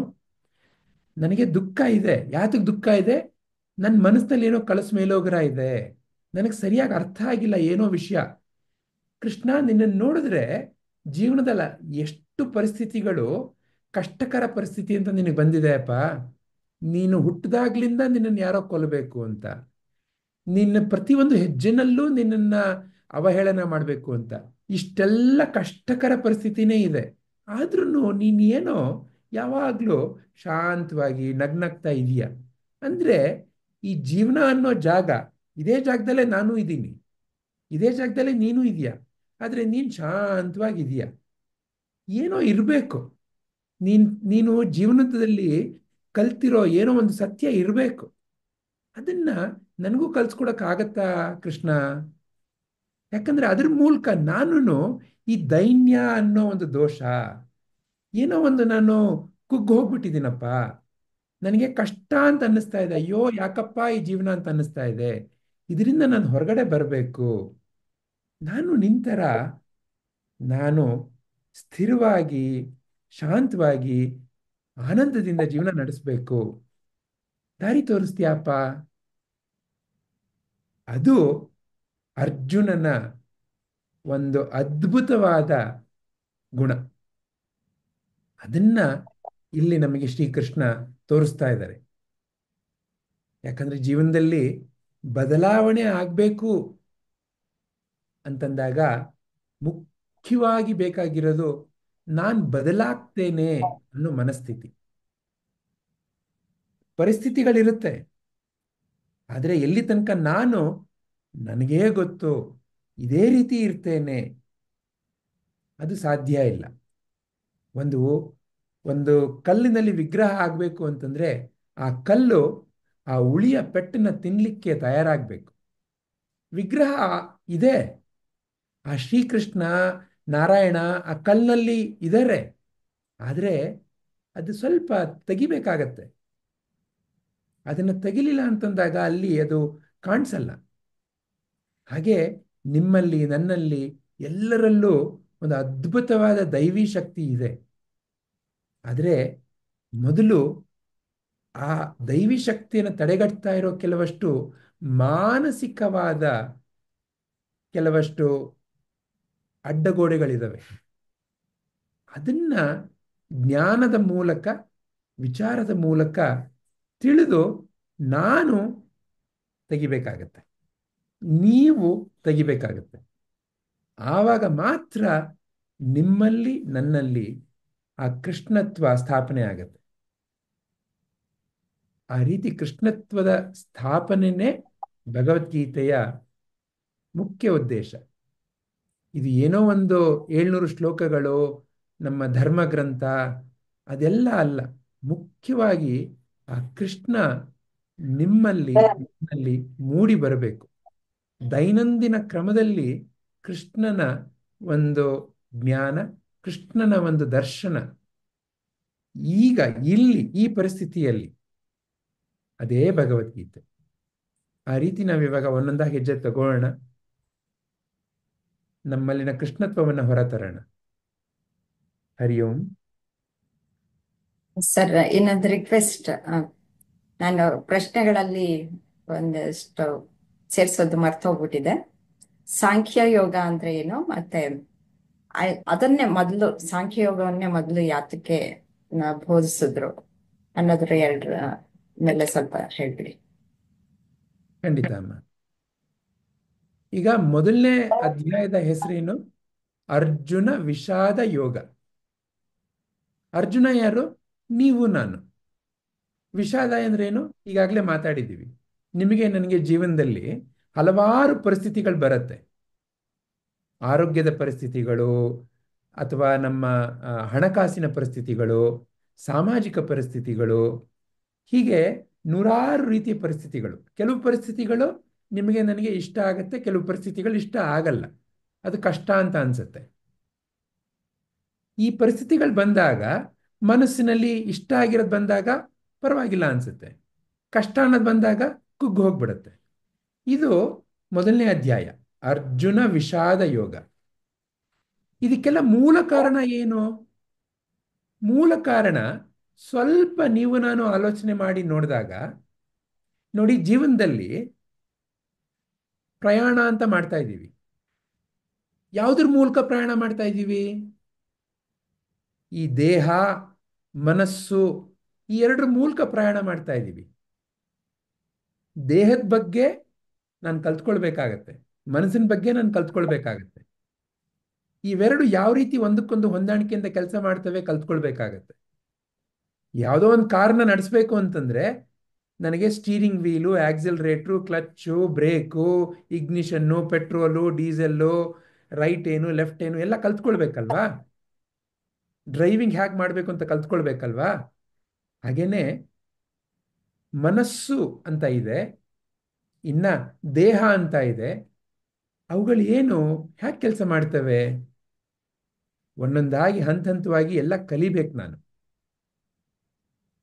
ನನಗೆ ದುಃಖ ಇದೆ. ಯಾತಕ್ಕೆ ದುಃಖ ಇದೆ? ನನ್ನ ಮನಸ್ಸಿನಲ್ಲಿ ಏನೋ ಕಳಸ ಮೇಲೋಗರ ಇದೆ, ನನಗೆ ಸರಿಯಾಗಿ ಅರ್ಥ ಆಗಿಲ್ಲ ಏನೋ ವಿಷಯ. ಕೃಷ್ಣ, ನಿನ್ನನ್ನು ನೋಡಿದ್ರೆ ಜೀವನದಲ್ಲ ಎಷ್ಟು ಪರಿಸ್ಥಿತಿಗಳು ಕಷ್ಟಕರ ಪರಿಸ್ಥಿತಿ ಅಂತ ನಿನಗೆ ಬಂದಿದೆ ಅಪ್ಪ. ನೀನು ಹುಟ್ಟಿದಾಗ್ಲಿಂದ ನಿನ್ನನ್ನು ಯಾರೋ ಕೊಲ್ಲಬೇಕು ಅಂತ, ನಿನ್ನ ಪ್ರತಿಯೊಂದು ಹೆಜ್ಜೆನಲ್ಲೂ ನಿನ್ನನ್ನ ಅವಹೇಳನ ಮಾಡಬೇಕು ಅಂತ, ಇಷ್ಟೆಲ್ಲ ಕಷ್ಟಕರ ಪರಿಸ್ಥಿತಿನೇ ಇದೆ. ಆದ್ರೂ ನೀನೇನೋ ಯಾವಾಗಲೂ ಶಾಂತವಾಗಿ ನಗ್ನಗ್ತಾ ಇದೆಯಾ ಅಂದರೆ ಈ ಜೀವನ ಅನ್ನೋ ಜಾಗ, ಇದೇ ಜಾಗದಲ್ಲೇ ನಾನು ಇದ್ದೀನಿ, ಇದೇ ಜಾಗದಲ್ಲೇ ನೀನು ಇದೆಯಾ, ಆದರೆ ನೀನು ಶಾಂತವಾಗಿದೆಯಾ. ಏನೋ ಇರಬೇಕು, ನೀನು ಜೀವನದಲ್ಲಿ ಕಲ್ತಿರೋ ಏನೋ ಒಂದು ಸತ್ಯ ಇರಬೇಕು. ಅದನ್ನ ನನಗೂ ಕಲ್ಸ್ಕೊಡಕ್ಕಾಗತ್ತಾ ಕೃಷ್ಣ? ಯಾಕಂದ್ರೆ ಅದ್ರ ಮೂಲಕ ನಾನು ಈ ದೈನ್ಯ ಅನ್ನೋ ಒಂದು ದೋಷ, ಏನೋ ಒಂದು ನಾನು ಕುಗ್ಗಿ ಹೋಗ್ಬಿಟ್ಟಿದ್ದೀನಪ್ಪ, ನನಗೆ ಕಷ್ಟ ಅಂತ ಅನ್ನಿಸ್ತಾ ಇದೆ, ಅಯ್ಯೋ ಯಾಕಪ್ಪ ಈ ಜೀವನ ಅಂತ ಅನ್ನಿಸ್ತಾ ಇದೆ, ಇದರಿಂದ ನಾನು ಹೊರಗಡೆ ಬರಬೇಕು. ನಾನು ನಿಂತರ ನಾನು ಸ್ಥಿರವಾಗಿ ಶಾಂತವಾಗಿ ಆನಂದದಿಂದ ಜೀವನ ನಡೆಸಬೇಕು. ದಾರಿ ತೋರಿಸ್ತೀಯಪ್ಪ. ಅದು ಅರ್ಜುನನ ಒಂದು ಅದ್ಭುತವಾದ ಗುಣ. ಅದನ್ನ ಇಲ್ಲಿ ನಮಗೆ ಶ್ರೀಕೃಷ್ಣ ತೋರಿಸ್ತಾ ಇದ್ದಾರೆ. ಯಾಕಂದ್ರೆ ಜೀವನದಲ್ಲಿ ಬದಲಾವಣೆ ಆಗಬೇಕು ಅಂತಂದಾಗ ಮುಖ್ಯವಾಗಿ ಬೇಕಾಗಿರೋದು ನಾನು ಬದಲಾಗ್ತೇನೆ ಅನ್ನೋ ಮನಸ್ಥಿತಿ. ಪರಿಸ್ಥಿತಿಗಳಿರುತ್ತೆ, ಆದರೆ ಎಲ್ಲಿ ತನಕ ನಾನು ನನಗೇ ಗೊತ್ತು ಇದೇ ರೀತಿ ಇರ್ತೇನೆ ಅದು ಸಾಧ್ಯ ಇಲ್ಲ. ಒಂದು ಒಂದು ಕಲ್ಲಿನಲ್ಲಿ ವಿಗ್ರಹ ಆಗಬೇಕು ಅಂತಂದ್ರೆ ಆ ಕಲ್ಲು ಆ ಉಳಿಯ ಪೆಟ್ಟನ್ನ ತಿನ್ಲಿಕ್ಕೆ ತಯಾರಾಗಬೇಕು. ವಿಗ್ರಹ ಇದೆ, ಆ ಶ್ರೀಕೃಷ್ಣ ನಾರಾಯಣ ಆ ಕಲ್ಲಿನಲ್ಲಿ ಇದ್ದಾರೆ, ಆದರೆ ಅದು ಸ್ವಲ್ಪ ತೆಗಿಬೇಕಾಗತ್ತೆ. ಅದನ್ನು ತೆಗಿಲಿಲ್ಲ ಅಂತಂದಾಗ ಅಲ್ಲಿ ಅದು ಕಾಣಿಸಲ್ಲ. ಹಾಗೆ ನಿಮ್ಮಲ್ಲಿ ನನ್ನಲ್ಲಿ ಎಲ್ಲರಲ್ಲೂ ಒಂದು ಅದ್ಭುತವಾದ ದೈವಿ ಶಕ್ತಿ ಇದೆ. ಆದರೆ ಮೊದಲು ಆ ದೈವಿ ಶಕ್ತಿಯನ್ನು ತಡೆಗಟ್ತಾ ಇರೋ ಕೆಲವಷ್ಟು ಮಾನಸಿಕವಾದ ಕೆಲವಷ್ಟು ಅಡ್ಡಗೋಡೆಗಳಿದಾವೆ. ಅದನ್ನ ಜ್ಞಾನದ ಮೂಲಕ ವಿಚಾರದ ಮೂಲಕ ತಿಳಿದು ನಾನು ತೆಗಿಬೇಕಾಗತ್ತೆ, ನೀವು ತೆಗಿಬೇಕಾಗತ್ತೆ. ಆವಾಗ ಮಾತ್ರ ನಿಮ್ಮಲ್ಲಿ ನನ್ನಲ್ಲಿ ಆ ಕೃಷ್ಣತ್ವ ಸ್ಥಾಪನೆ ಆಗತ್ತೆ. ಆ ರೀತಿ ಕೃಷ್ಣತ್ವದ ಸ್ಥಾಪನೆನೇ ಭಗವದ್ಗೀತೆಯ ಮುಖ್ಯ ಉದ್ದೇಶ. ಇದು ಏನೋ ಒಂದು 700 ಶ್ಲೋಕಗಳು ನಮ್ಮ ಧರ್ಮ ಗ್ರಂಥ ಅದೆಲ್ಲ ಅಲ್ಲ. ಮುಖ್ಯವಾಗಿ ಆ ಕೃಷ್ಣ ನಿಮ್ಮಲ್ಲಿ ನನ್ನಲ್ಲಿ ಮೂಡಿ ಬರಬೇಕು. ದೈನಂದಿನ ಕ್ರಮದಲ್ಲಿ ಕೃಷ್ಣನ ಒಂದು ಜ್ಞಾನ, ಕೃಷ್ಣನ ಒಂದು ದರ್ಶನ ಈಗ ಇಲ್ಲಿ ಈ ಪರಿಸ್ಥಿತಿಯಲ್ಲಿ ಅದೇ ಭಗವದ್ಗೀತೆ. ಆ ರೀತಿ ನಾವಿವಾಗ ಒಂದೊಂದಾಗಿ ಹೆಜ್ಜೆ ತಗೋಣ, ನಮ್ಮಲ್ಲಿನ ಕೃಷ್ಣತ್ವವನ್ನು ಹೊರತರೋಣ. ಹರಿ ಓಂ. ಸರ್, ಇನ್ನೊಂದು ರಿಕ್ವೆಸ್ಟ್. ನಾನು ಪ್ರಶ್ನೆಗಳಲ್ಲಿ ಒಂದಷ್ಟು ಸೇರಿಸೋದು ಮರ್ತೋಗ್ಬಿಟ್ಟಿದೆ. ಸಾಂಖ್ಯ ಯೋಗ ಅಂದ್ರೆ ಏನು, ಮತ್ತೆ ಅದನ್ನೇ ಮೊದಲು ಸಾಂಖ್ಯ ಯೋಗವನ್ನೇ ಮೊದಲು ಯಾತಕ್ಕೆ ಬೋಧಿಸಿದ್ರು ಅನ್ನೋದ್ರ ಎರಡರ ಮೇಲೆ ಸ್ವಲ್ಪ ಹೇಳ್ಬಿಡಿ. ಖಂಡಿತ ಅಮ್ಮ. ಈಗ ಮೊದಲನೇ ಅಧ್ಯಾಯದ ಹೆಸರೇನು? ಅರ್ಜುನ ವಿಷಾದ ಯೋಗ. ಅರ್ಜುನ ಯಾರು? ನೀವು ನಾನು. ವಿಷಾದ ಅಂದ್ರೇನು? ಈಗಾಗಲೇ ಮಾತಾಡಿದ್ದೀವಿ. ನಿಮಗೆ ನನಗೆ ಜೀವನದಲ್ಲಿ ಹಲವಾರು ಪರಿಸ್ಥಿತಿಗಳು ಬರುತ್ತೆ. ಆರೋಗ್ಯದ ಪರಿಸ್ಥಿತಿಗಳು, ಅಥವಾ ನಮ್ಮ ಹಣಕಾಸಿನ ಪರಿಸ್ಥಿತಿಗಳು, ಸಾಮಾಜಿಕ ಪರಿಸ್ಥಿತಿಗಳು, ಹೀಗೆ ನೂರಾರು ರೀತಿಯ ಪರಿಸ್ಥಿತಿಗಳು. ಕೆಲವು ಪರಿಸ್ಥಿತಿಗಳು ನಿಮಗೆ ನನಗೆ ಇಷ್ಟ ಆಗುತ್ತೆ, ಕೆಲವು ಪರಿಸ್ಥಿತಿಗಳು ಇಷ್ಟ ಆಗಲ್ಲ, ಅದು ಕಷ್ಟ ಅಂತ ಅನ್ಸುತ್ತೆ. ಈ ಪರಿಸ್ಥಿತಿಗಳು ಬಂದಾಗ ಮನಸ್ಸಿನಲ್ಲಿ ಇಷ್ಟ ಆಗಿರೋದು ಬಂದಾಗ ಪರವಾಗಿಲ್ಲ ಅನ್ಸುತ್ತೆ, ಕಷ್ಟ ಅನ್ನೋದು ಬಂದಾಗ ಕುಗ್ಗು ಹೋಗ್ಬಿಡುತ್ತೆ. ಇದು ಮೊದಲನೇ ಅಧ್ಯಾಯ, ಅರ್ಜುನ ವಿಷಾದ ಯೋಗ. ಇದಕ್ಕೆಲ್ಲ ಮೂಲ ಕಾರಣ ಏನು? ಮೂಲ ಕಾರಣ ಸ್ವಲ್ಪ ನೀವು ನಾನು ಆಲೋಚನೆ ಮಾಡಿ ನೋಡಿದಾಗ ನೋಡಿ, ಜೀವನದಲ್ಲಿ ಪ್ರಯಾಣ ಅಂತ ಮಾಡ್ತಾ ಇದ್ದೀವಿ. ಯಾವುದ್ರ ಮೂಲಕ ಪ್ರಯಾಣ ಮಾಡ್ತಾ ಇದ್ದೀವಿ? ಈ ದೇಹ ಮನಸ್ಸು ಈ ಎರಡರ ಮೂಲಕ ಪ್ರಯಾಣ ಮಾಡ್ತಾ ಇದ್ದೀವಿ. ದೇಹದ ಬಗ್ಗೆ ನಾನು ಕಲ್ತ್ಕೊಳ್ಬೇಕಾಗತ್ತೆ, ಮನಸ್ಸಿನ ಬಗ್ಗೆ ನಾನು ಕಲ್ತ್ಕೊಳ್ಬೇಕಾಗತ್ತೆ. ಇವೆರಡು ಯಾವ ರೀತಿ ಒಂದಕ್ಕೊಂದು ಹೊಂದಾಣಿಕೆಯಿಂದ ಕೆಲಸ ಮಾಡ್ತವೆ ಕಲ್ತ್ಕೊಳ್ಬೇಕಾಗತ್ತೆ. ಯಾವುದೋ ಒಂದು ಕಾರ್ನ ನಡೆಸಬೇಕು ಅಂತಂದ್ರೆ ನನಗೆ steering wheel, accelerator, clutch, brake, ignition, petrol, diesel, right ಏನು ಲೆಫ್ಟ್ ಏನು ಎಲ್ಲ ಕಲ್ತ್ಕೊಳ್ಬೇಕಲ್ವಾ? ಡ್ರೈವಿಂಗ್ ಹೇಗೆ ಮಾಡಬೇಕು ಅಂತ ಕಲ್ತ್ಕೊಳ್ಬೇಕಲ್ವಾ? ಹಾಗೇನೆ ಮನಸ್ಸು ಅಂತ ಇದೆ, ಇನ್ನ ದೇಹ ಅಂತ ಇದೆ. ಅವುಗಳು ಏನು ಹೇಗೆ ಕೆಲಸ ಮಾಡ್ತವೆ? ಒಂದೊಂದಾಗಿ ಹಂತ ಹಂತವಾಗಿ ಎಲ್ಲ ಕಲಿಬೇಕು ನಾನು.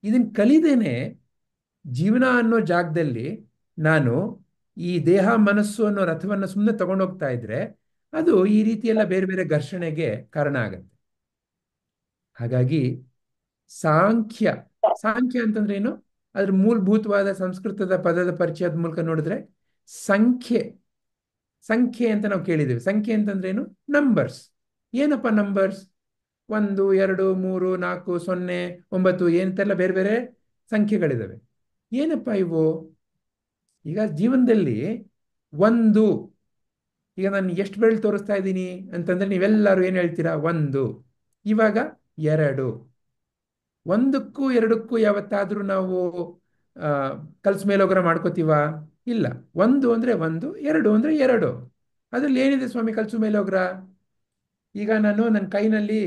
ಇದನ್ನು ಕಲಿದೇನೆ ಜೀವನ ಅನ್ನೋ ಜಾಗದಲ್ಲಿ ನಾನು ಈ ದೇಹ ಮನಸ್ಸು ಅನ್ನೋ ರಥವನ್ನು ಸುಮ್ಮನೆ ತಗೊಂಡೋಗ್ತಾ ಇದ್ರೆ ಅದು ಈ ರೀತಿ ಎಲ್ಲ ಬೇರೆ ಬೇರೆ ಘರ್ಷಣೆಗೆ ಕಾರಣ ಆಗತ್ತೆ. ಹಾಗಾಗಿ ಸಾಂಖ್ಯ ಸಾಂಖ್ಯ ಅಂತಂದ್ರೆ ಏನು? ಅದ್ರ ಮೂಲಭೂತವಾದ ಸಂಸ್ಕೃತದ ಪದದ ಪರಿಚಯದ ಮೂಲಕ ನೋಡಿದ್ರೆ ಸಂಖ್ಯೆ ಸಂಖ್ಯೆ ಅಂತ ನಾವು ಕೇಳಿದ್ದೇವೆ. ಸಂಖ್ಯೆ ಅಂತಂದ್ರೆ ಏನು? ನಂಬರ್ಸ್. ಏನಪ್ಪ ನಂಬರ್ಸ್? 1, 2, 3, 4, 0, 9 ಏನಂತೆಲ್ಲ ಬೇರೆ ಬೇರೆ ಸಂಖ್ಯೆಗಳಿದಾವೆ. ಏನಪ್ಪ ಇವು? ಈಗ ಜೀವನದಲ್ಲಿ ಒಂದು, ಈಗ ನಾನು ಎಷ್ಟು ಬೆರಳು ತೋರಿಸ್ತಾ ಇದ್ದೀನಿ ಅಂತಂದ್ರೆ ನೀವೆಲ್ಲರೂ ಏನು ಹೇಳ್ತೀರಾ? 1. ಇವಾಗ 2. 1ಕ್ಕೂ 2ಕ್ಕೂ ಯಾವತ್ತಾದ್ರೂ ನಾವು ಕಲ್ಸ್ ಮೇಲೋಗ್ರ ಮಾಡ್ಕೋತೀವ? ಇಲ್ಲ. 1 ಅಂದ್ರೆ 1, 2 ಅಂದ್ರೆ 2. ಅದ್ರಲ್ಲಿ ಏನಿದೆ ಸ್ವಾಮಿ ಕಲ್ಸು ಮೇಲೋಗ್ರ? ಈಗ ನಾನು ನನ್ನ ಕೈನಲ್ಲಿ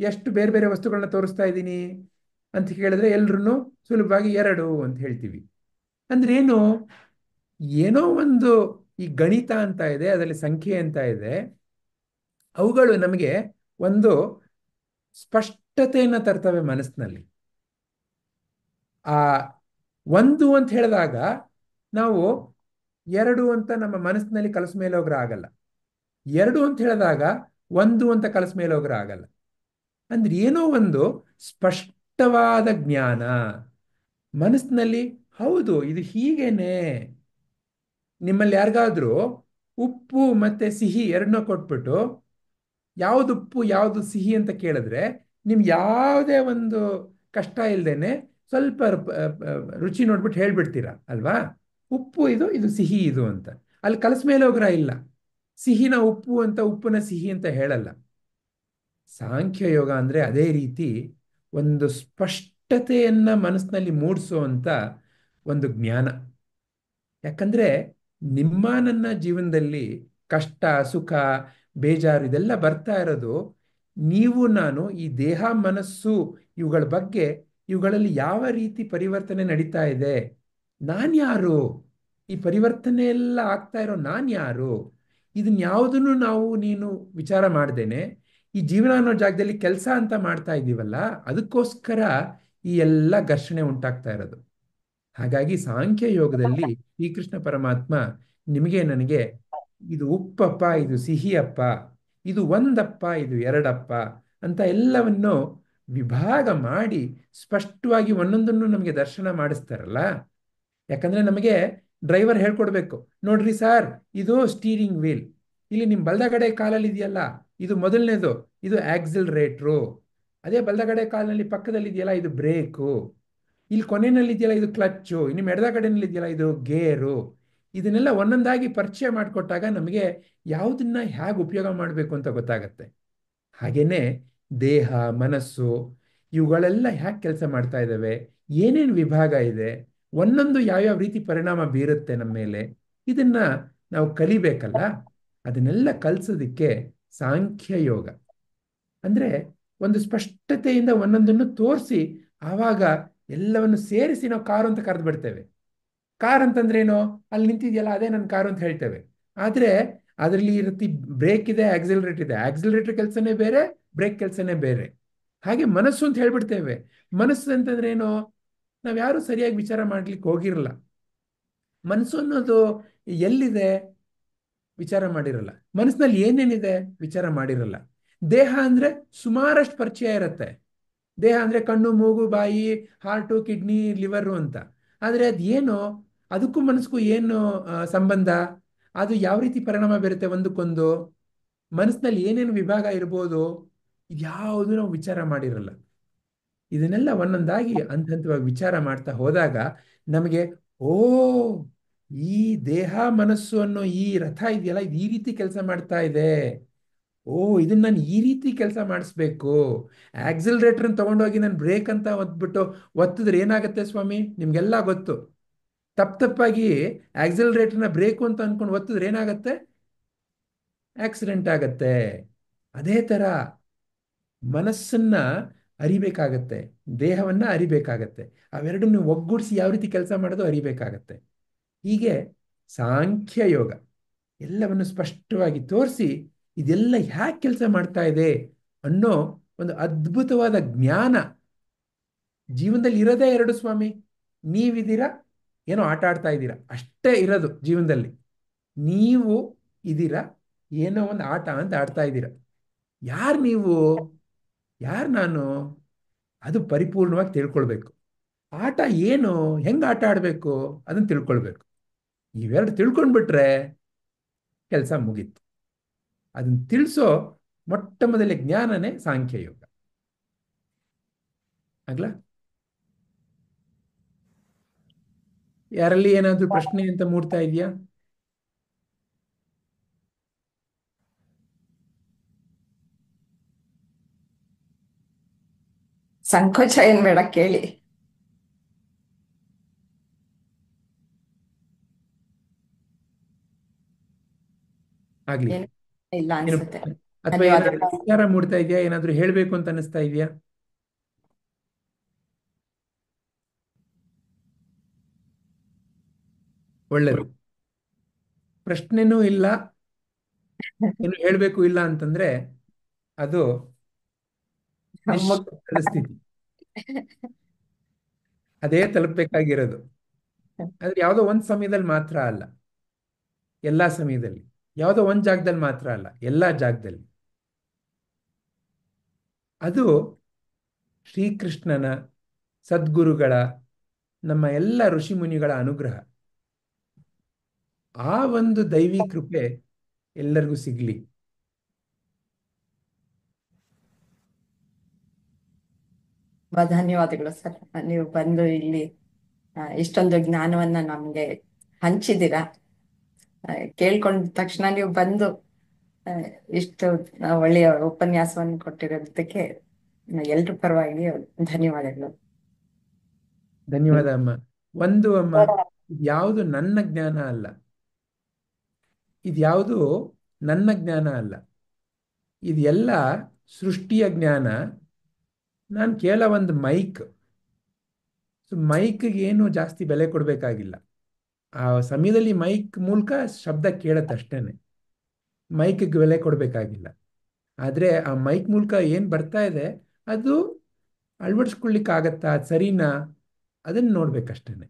ಎಷ್ಟು ಬೇರೆ ಬೇರೆ ವಸ್ತುಗಳನ್ನ ತೋರಿಸ್ತಾ ಇದ್ದೀನಿ ಅಂತ ಕೇಳಿದ್ರೆ ಎಲ್ರೂ ಸುಲಭವಾಗಿ 2 ಅಂತ ಹೇಳ್ತೀವಿ. ಅಂದ್ರೆ ಏನು? ಏನೋ ಒಂದು ಈ ಗಣಿತ ಅಂತ ಇದೆ, ಅದರಲ್ಲಿ ಸಂಖ್ಯೆ ಅಂತ ಇದೆ. ಅವುಗಳು ನಮಗೆ ಒಂದು ಸ್ಪಷ್ಟತೆಯನ್ನು ತರ್ತವೆ ಮನಸ್ಸಿನಲ್ಲಿ. ಆ 1 ಅಂತ ಹೇಳಿದಾಗ ನಾವು 2 ಅಂತ ನಮ್ಮ ಮನಸ್ಸಿನಲ್ಲಿ ಕಲಸ ಮೇಲೋಗ್ರ ಆಗಲ್ಲ. 2 ಅಂತ ಹೇಳಿದಾಗ 1 ಅಂತ ಕಲಸ ಮೇಲೋಗ್ರ ಆಗಲ್ಲ. ಅಂದ್ರೆ ಏನೋ ಒಂದು ಸ್ಪಷ್ಟವಾದ ಜ್ಞಾನ ಮನಸ್ಸಿನಲ್ಲಿ. ಹೌದು, ಇದು ಹೀಗೇನೆ. ನಿಮ್ಮಲ್ಲಿ ಯಾರಿಗಾದ್ರೂ ಉಪ್ಪು ಮತ್ತೆ ಸಿಹಿ ಎರಡನ್ನೂ ಕೊಟ್ಬಿಟ್ಟು ಯಾವ್ದು ಉಪ್ಪು ಯಾವ್ದು ಸಿಹಿ ಅಂತ ಕೇಳಿದ್ರೆ ನಿಮ್ಗೆ ಯಾವುದೇ ಒಂದು ಕಷ್ಟ ಇಲ್ದೇನೆ ಸ್ವಲ್ಪ ರುಚಿ ನೋಡ್ಬಿಟ್ಟು ಹೇಳ್ಬಿಡ್ತೀರಾ ಅಲ್ವಾ? ಉಪ್ಪು ಇದು, ಇದು ಸಿಹಿ ಇದು ಅಂತ. ಅಲ್ಲಿ ಕಲಸ ಮೇಲೆ ಹೋಗ್ರ ಇಲ್ಲ. ಸಿಹಿನ ಉಪ್ಪು ಅಂತ, ಉಪ್ಪುನ ಸಿಹಿ ಅಂತ ಹೇಳಲ್ಲ. ಸಾಂಖ್ಯ ಯೋಗ ಅಂದ್ರೆ ಅದೇ ರೀತಿ ಒಂದು ಸ್ಪಷ್ಟತೆಯನ್ನ ಮನಸ್ಸಿನಲ್ಲಿ ಮೂಡಿಸುವಂತ ಒಂದು ಜ್ಞಾನ. ಯಾಕಂದ್ರೆ ನಿಮ್ಮ ನನ್ನ ಜೀವನದಲ್ಲಿ ಕಷ್ಟ, ಸುಖ, ಬೇಜಾರು ಇದೆಲ್ಲ ಬರ್ತಾ ಇರೋದು ನೀವು ನಾನು ಈ ದೇಹ ಮನಸ್ಸು ಇವುಗಳ ಬಗ್ಗೆ, ಇವುಗಳಲ್ಲಿ ಯಾವ ರೀತಿ ಪರಿವರ್ತನೆ ನಡೀತಾ ಇದೆ, ನಾನ್ಯಾರು, ಈ ಪರಿವರ್ತನೆ ಎಲ್ಲ ಆಗ್ತಾ ಇರೋ ನಾನ್ಯಾರು, ಇದನ್ನ ಯಾವುದನ್ನು ನಾವು ನೀನು ವಿಚಾರ ಮಾಡ್ದೇನೆ ಈ ಜೀವನ ಅನ್ನೋ ಜಾಗದಲ್ಲಿ ಕೆಲಸ ಅಂತ ಮಾಡ್ತಾ ಇದ್ದೀವಲ್ಲ, ಅದಕ್ಕೋಸ್ಕರ ಈ ಎಲ್ಲ ಘರ್ಷಣೆ ಉಂಟಾಗ್ತಾ ಇರೋದು. ಹಾಗಾಗಿ ಸಾಂಖ್ಯ ಯೋಗದಲ್ಲಿ ಶ್ರೀಕೃಷ್ಣ ಪರಮಾತ್ಮ ನಿಮಗೆ ನನಗೆ ಇದು ಉಪ್ಪಪ್ಪ, ಇದು ಸಿಹಿಯಪ್ಪ, ಇದು ಒಂದಪ್ಪ, ಇದು ಎರಡಪ್ಪ ಅಂತ ಎಲ್ಲವನ್ನು ವಿಭಾಗ ಮಾಡಿ ಸ್ಪಷ್ಟವಾಗಿ ಒಂದೊಂದನ್ನು ನಮಗೆ ದರ್ಶನ ಮಾಡಿಸ್ತಾರಲ್ಲ. ಯಾಕಂದ್ರೆ ನಮಗೆ ಡ್ರೈವರ್ ಹೇಳ್ಕೊಡ್ಬೇಕು, ನೋಡ್ರಿ ಸರ್ ಇದು ಸ್ಟೀರಿಂಗ್ ವೀಲ್, ಇಲ್ಲಿ ನಿಮ್ಮ ಬಲದಗಡೆ ಕಾಲಲ್ಲಿ ಇದೆಯಲ್ಲ ಇದು ಮೊದಲನೇದು, ಇದು ಆಕ್ಸಿಲರೇಟ್ರು. ಅದೇ ಬಲದಗಡೆ ಕಾಲಿನಲ್ಲಿ ಪಕ್ಕದಲ್ಲಿ ಇದೆಯಲ್ಲ ಇದು ಬ್ರೇಕು. ಇಲ್ಲಿ ಕೊನೆಯಲ್ಲಿ ಇದೆಯಲ್ಲ ಇದು ಕ್ಲಚ್ಚು. ನಿಮ್ಮ ಎಡದ ಕಡೆಯಲ್ಲಿ ಇದೆಯಲ್ಲ ಇದು ಗೇರು. ಇದನ್ನೆಲ್ಲ ಒಂದೊಂದಾಗಿ ಪರಿಚಯ ಮಾಡಿಕೊಟ್ಟಾಗ ನಮಗೆ ಯಾವುದನ್ನ ಹೇಗೆ ಉಪಯೋಗ ಮಾಡಬೇಕು ಅಂತ ಗೊತ್ತಾಗತ್ತೆ. ಹಾಗೇನೆ ದೇಹ ಮನಸ್ಸು ಇವುಗಳೆಲ್ಲ ಹೇಗೆ ಕೆಲಸ ಮಾಡ್ತಾ ಇದ್ದಾವೆ, ಏನೇನು ವಿಭಾಗ ಇದೆ, ಒಂದೊಂದು ಯಾವ್ಯಾವ ರೀತಿ ಪರಿಣಾಮ ಬೀರುತ್ತೆ ನಮ್ಮ ಮೇಲೆ, ಇದನ್ನ ನಾವು ಕಲಿಬೇಕಲ್ಲ. ಅದನ್ನೆಲ್ಲ ಕಲಿಸೋದಿಕ್ಕೆ ಸಾಂಖ್ಯ ಯೋಗ ಅಂದ್ರೆ ಒಂದು ಸ್ಪಷ್ಟತೆಯಿಂದ ಒಂದೊಂದನ್ನು ತೋರಿಸಿ ಆವಾಗ ಎಲ್ಲವನ್ನು ಸೇರಿಸಿ ನಾವು ಕಾರು ಅಂತ ಕರೆದು ಬಿಡ್ತೇವೆ. ಕಾರ್ ಅಂತಂದ್ರೆ ಏನು? ಅಲ್ಲಿ ನಿಂತಿದೆಯಲ್ಲ ಅದೇ ನನ್ನ ಕಾರು ಅಂತ ಹೇಳ್ತೇವೆ. ಆದ್ರೆ ಅದರಲ್ಲಿ ಇರುತ್ತೆ ಬ್ರೇಕ್ ಇದೆ, ಆಕ್ಸಿಲರೇಟ್ ಇದೆ. ಆಕ್ಸಿಲರೇಟರ್ ಕೆಲಸನೇ ಬೇರೆ, ಬ್ರೇಕ್ ಕೆಲಸನೇ ಬೇರೆ. ಹಾಗೆ ಮನಸ್ಸು ಅಂತ ಹೇಳ್ಬಿಡ್ತೇವೆ. ಮನಸ್ಸು ಅಂತಂದ್ರೆ ಏನು? ನಾವು ಯಾರು ಸರಿಯಾಗಿ ವಿಚಾರ ಮಾಡ್ಲಿಕ್ಕೆ ಹೋಗಿರಲ್ಲ. ಮನಸ್ಸು ಅನ್ನೋದು ಎಲ್ಲಿದೆ ವಿಚಾರ ಮಾಡಿರಲ್ಲ. ಮನಸ್ಸಿನಲ್ಲಿ ಏನೇನಿದೆ ವಿಚಾರ ಮಾಡಿರಲ್ಲ. ದೇಹ ಅಂದ್ರೆ ಸುಮಾರಷ್ಟು ಪರಿಚಯ ಇರುತ್ತೆ. ದೇಹ ಅಂದ್ರೆ ಕಣ್ಣು, ಮೂಗು, ಬಾಯಿ, ಹಾರ್ಟು, ಕಿಡ್ನಿ, ಲಿವರು ಅಂತ. ಆದರೆ ಅದೇನು, ಅದಕ್ಕೂ ಮನಸ್ಸಿಗೂ ಏನು ಸಂಬಂಧ, ಅದು ಯಾವ ರೀತಿ ಪರಿಣಾಮ ಬೀರುತ್ತೆ ಒಂದಕ್ಕೊಂದು, ಮನಸ್ಸಿನಲ್ಲಿ ಏನೇನು ವಿಭಾಗ ಇರ್ಬೋದು, ಇದ್ಯಾವುದು ನಾವು ವಿಚಾರ ಮಾಡಿರಲ್ಲ. ಇದನ್ನೆಲ್ಲ ಒಂದೊಂದಾಗಿ ಹಂತ ಹಂತವಾಗಿ ವಿಚಾರ ಮಾಡ್ತಾ ಹೋದಾಗ ನಮಗೆ ಓ, ಈ ದೇಹ ಮನಸ್ಸು ಅನ್ನೋ ಈ ರಥ ಇದೆಯಲ್ಲ ಇದು ಈ ರೀತಿ ಕೆಲಸ ಮಾಡ್ತಾ ಇದೆ. ಓ ಇದನ್ನ ನಾನು ಈ ರೀತಿ ಕೆಲಸ ಮಾಡಿಸ್ಬೇಕು. ಆಕ್ಸಿಲರೇಟರ್ ತಗೊಂಡೋಗಿ ನಾನು ಬ್ರೇಕ್ ಅಂತ ಒತ್ಬಿಟ್ಟು ಒತ್ತಿದ್ರೆ ಏನಾಗುತ್ತೆ ಸ್ವಾಮಿ? ನಿಮ್ಗೆಲ್ಲ ಗೊತ್ತು. ತಪ್ಪಾಗಿ ಆಕ್ಸಿಲರೇಟರ್ನ ಬ್ರೇಕು ಅಂತ ಅನ್ಕೊಂಡು ಒತ್ತಿದ್ರೆ ಏನಾಗತ್ತೆ? ಆಕ್ಸಿಡೆಂಟ್ ಆಗತ್ತೆ. ಅದೇ ಥರ ಮನಸ್ಸನ್ನ ಅರಿಬೇಕಾಗತ್ತೆ, ದೇಹವನ್ನ ಅರಿಬೇಕಾಗತ್ತೆ. ಅವೆರಡನ್ನು ಒಗ್ಗೂಡಿಸಿ ಯಾವ ರೀತಿ ಕೆಲಸ ಮಾಡೋದು ಅರಿಬೇಕಾಗತ್ತೆ. ಹೀಗೆ ಸಾಂಖ್ಯ ಯೋಗ ಎಲ್ಲವನ್ನು ಸ್ಪಷ್ಟವಾಗಿ ತೋರಿಸಿ ಇದೆಲ್ಲ ಹ್ಯಾಕೆ ಕೆಲಸ ಮಾಡ್ತಾ ಇದೆ ಅನ್ನೋ ಒಂದು ಅದ್ಭುತವಾದ ಜ್ಞಾನ ಜೀವನದಲ್ಲಿ ಇರೋದೇ ಎರಡು ಸ್ವಾಮಿ. ನೀವಿದ್ದೀರಾ, ಏನೋ ಆಟ ಆಡ್ತಾ ಇದ್ದೀರಾ, ಅಷ್ಟೇ ಇರೋದು ಜೀವನದಲ್ಲಿ. ನೀವು ಇದ್ದೀರಾ, ಏನೋ ಒಂದು ಆಟ ಅಂತ ಆಡ್ತಾ ಇದ್ದೀರಾ. ಯಾರು ನೀವು, ಯಾರು ನಾನು, ಅದು ಪರಿಪೂರ್ಣವಾಗಿ ತಿಳ್ಕೊಳ್ಬೇಕು. ಆಟ ಏನು, ಹೆಂಗೆ ಆಟ ಆಡಬೇಕು ಅದನ್ನು ತಿಳ್ಕೊಳ್ಬೇಕು. ಇವೆರಡು ತಿಳ್ಕೊಂಡ್ಬಿಟ್ರೆ ಕೆಲಸ ಮುಗೀತು. ಅದನ್ನು ತಿಳಿಸೋ ಮೊಟ್ಟ ಮೊದಲ ಜ್ಞಾನನೇ ಸಾಂಖ್ಯ ಯೋಗ. ಆಗ್ಲಾ? ಯಾರಲ್ಲಿ ಏನಾದ್ರೂ ಪ್ರಶ್ನೆ ಅಂತ ಮೂಡ್ತಾ ಇದೆಯಾ? ಸಂಕೋಚ ಏನ್ ಬೇಡ, ಕೇಳಿ. ಆಗ್ಲಿ. ಏನು ಇಲ್ಲ ಏನು ಅನ್ಸುತ್ತೆ. ಅಥವಾ ಏನಾದ್ರೂ ಧನ್ಯವಾದಗಳು. ವಿಚಾರ ಮೂಡ್ತಾ ಇದೆಯಾ? ಏನಾದ್ರೂ ಹೇಳ್ಬೇಕು ಅಂತ ಅನಿಸ್ತಾ ಇದೆಯಾ? ಒಳ್ಳೇದು. ಪ್ರಶ್ನೆನೂ ಇಲ್ಲ, ಏನು ಹೇಳ್ಬೇಕು ಇಲ್ಲ ಅಂತಂದ್ರೆ ಅದು ಮುಗ್ಧ. ನಿಶ್ಶಬ್ದದ ಸ್ಥಿತಿ. ಅದೇ ತಲುಪಬೇಕಾಗಿರೋದು. ಆದ್ರೆ ಯಾವುದೋ ಒಂದು ಸಮಯದಲ್ಲಿ ಮಾತ್ರ ಅಲ್ಲ, ಎಲ್ಲಾ ಸಮಯದಲ್ಲಿ. ಯಾವುದೋ ಒಂದು ಜಾಗದಲ್ಲಿ ಮಾತ್ರ ಅಲ್ಲ, ಎಲ್ಲಾ ಜಾಗದಲ್ಲಿ. ಅದು ಶ್ರೀಕೃಷ್ಣನ, ಸದ್ಗುರುಗಳ, ನಮ್ಮ ಎಲ್ಲ ಋಷಿ ಮುನಿಗಳ ಅನುಗ್ರಹ. ಆ ಒಂದು ದೈವಿ ಕೃಪೆ ಎಲ್ಲರಿಗೂ ಸಿಗ್ಲಿ. ಧನ್ಯವಾದಗಳು ಸರ್, ನೀವು ಬಂದು ಇಲ್ಲಿ ಇಷ್ಟೊಂದು ಜ್ಞಾನವನ್ನ ನಮ್ಗೆ ಹಂಚಿದ್ದೀರಾ. ಕೇಳ್ಕೊಂಡ ತಕ್ಷಣ ನೀವು ಬಂದು ಆ, ಇಷ್ಟು ಒಳ್ಳೆಯ ಉಪನ್ಯಾಸವನ್ನು ಕೊಟ್ಟಿರೋದಕ್ಕೆ ಎಲ್ರ ಪರವಾಗಿ ಧನ್ಯವಾದಗಳು. ಧನ್ಯವಾದ ಅಮ್ಮ. ಒಂದು ಅಮ್ಮ, ಯಾವುದು ನನ್ನ ಜ್ಞಾನ ಅಲ್ಲ, ಇದ್ಯಾವುದು ನನ್ನ ಜ್ಞಾನ ಅಲ್ಲ, ಇದೆಲ್ಲ ಸೃಷ್ಟಿಯ ಜ್ಞಾನ. ನಾನು ಕೇವಲ ಒಂದು ಮೈಕ್. ಮೈಕ್ಗೆ ಏನು ಜಾಸ್ತಿ ಬೆಲೆ ಕೊಡಬೇಕಾಗಿಲ್ಲ. ಆ ಸಮಯದಲ್ಲಿ ಮೈಕ್ ಮೂಲಕ ಶಬ್ದ ಕೇಳತ್ತಷ್ಟೇನೆ, ಮೈಕ್ಗೆ ಬೆಲೆ ಕೊಡಬೇಕಾಗಿಲ್ಲ. ಆದರೆ ಆ ಮೈಕ್ ಮೂಲಕ ಏನು ಬರ್ತಾ ಇದೆ ಅದು ಅಳವಡಿಸ್ಕೊಳ್ಳಿಕ್ಕಾಗತ್ತಾ, ಅದು ಸರಿನಾ, ಅದನ್ನು ನೋಡ್ಬೇಕಷ್ಟೇನೆ.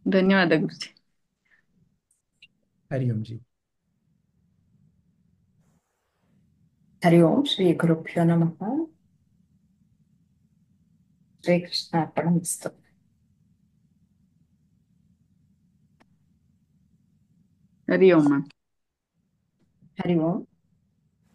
ಧನ್ಯವಾದ ಗುರುಜಿ. ಹರಿ ಓಂ ಜಿ. ಹರಿ ಓಂ. ಶ್ರೀ ಗುರುಭ್ಯೋ ನಮಃ. ಶ್ರೀಕೃಷ್ಣ ಅರ್ಪಣಮಸ್ತು. ಹರಿ ಓಂ. ಹರಿ ಓಂ.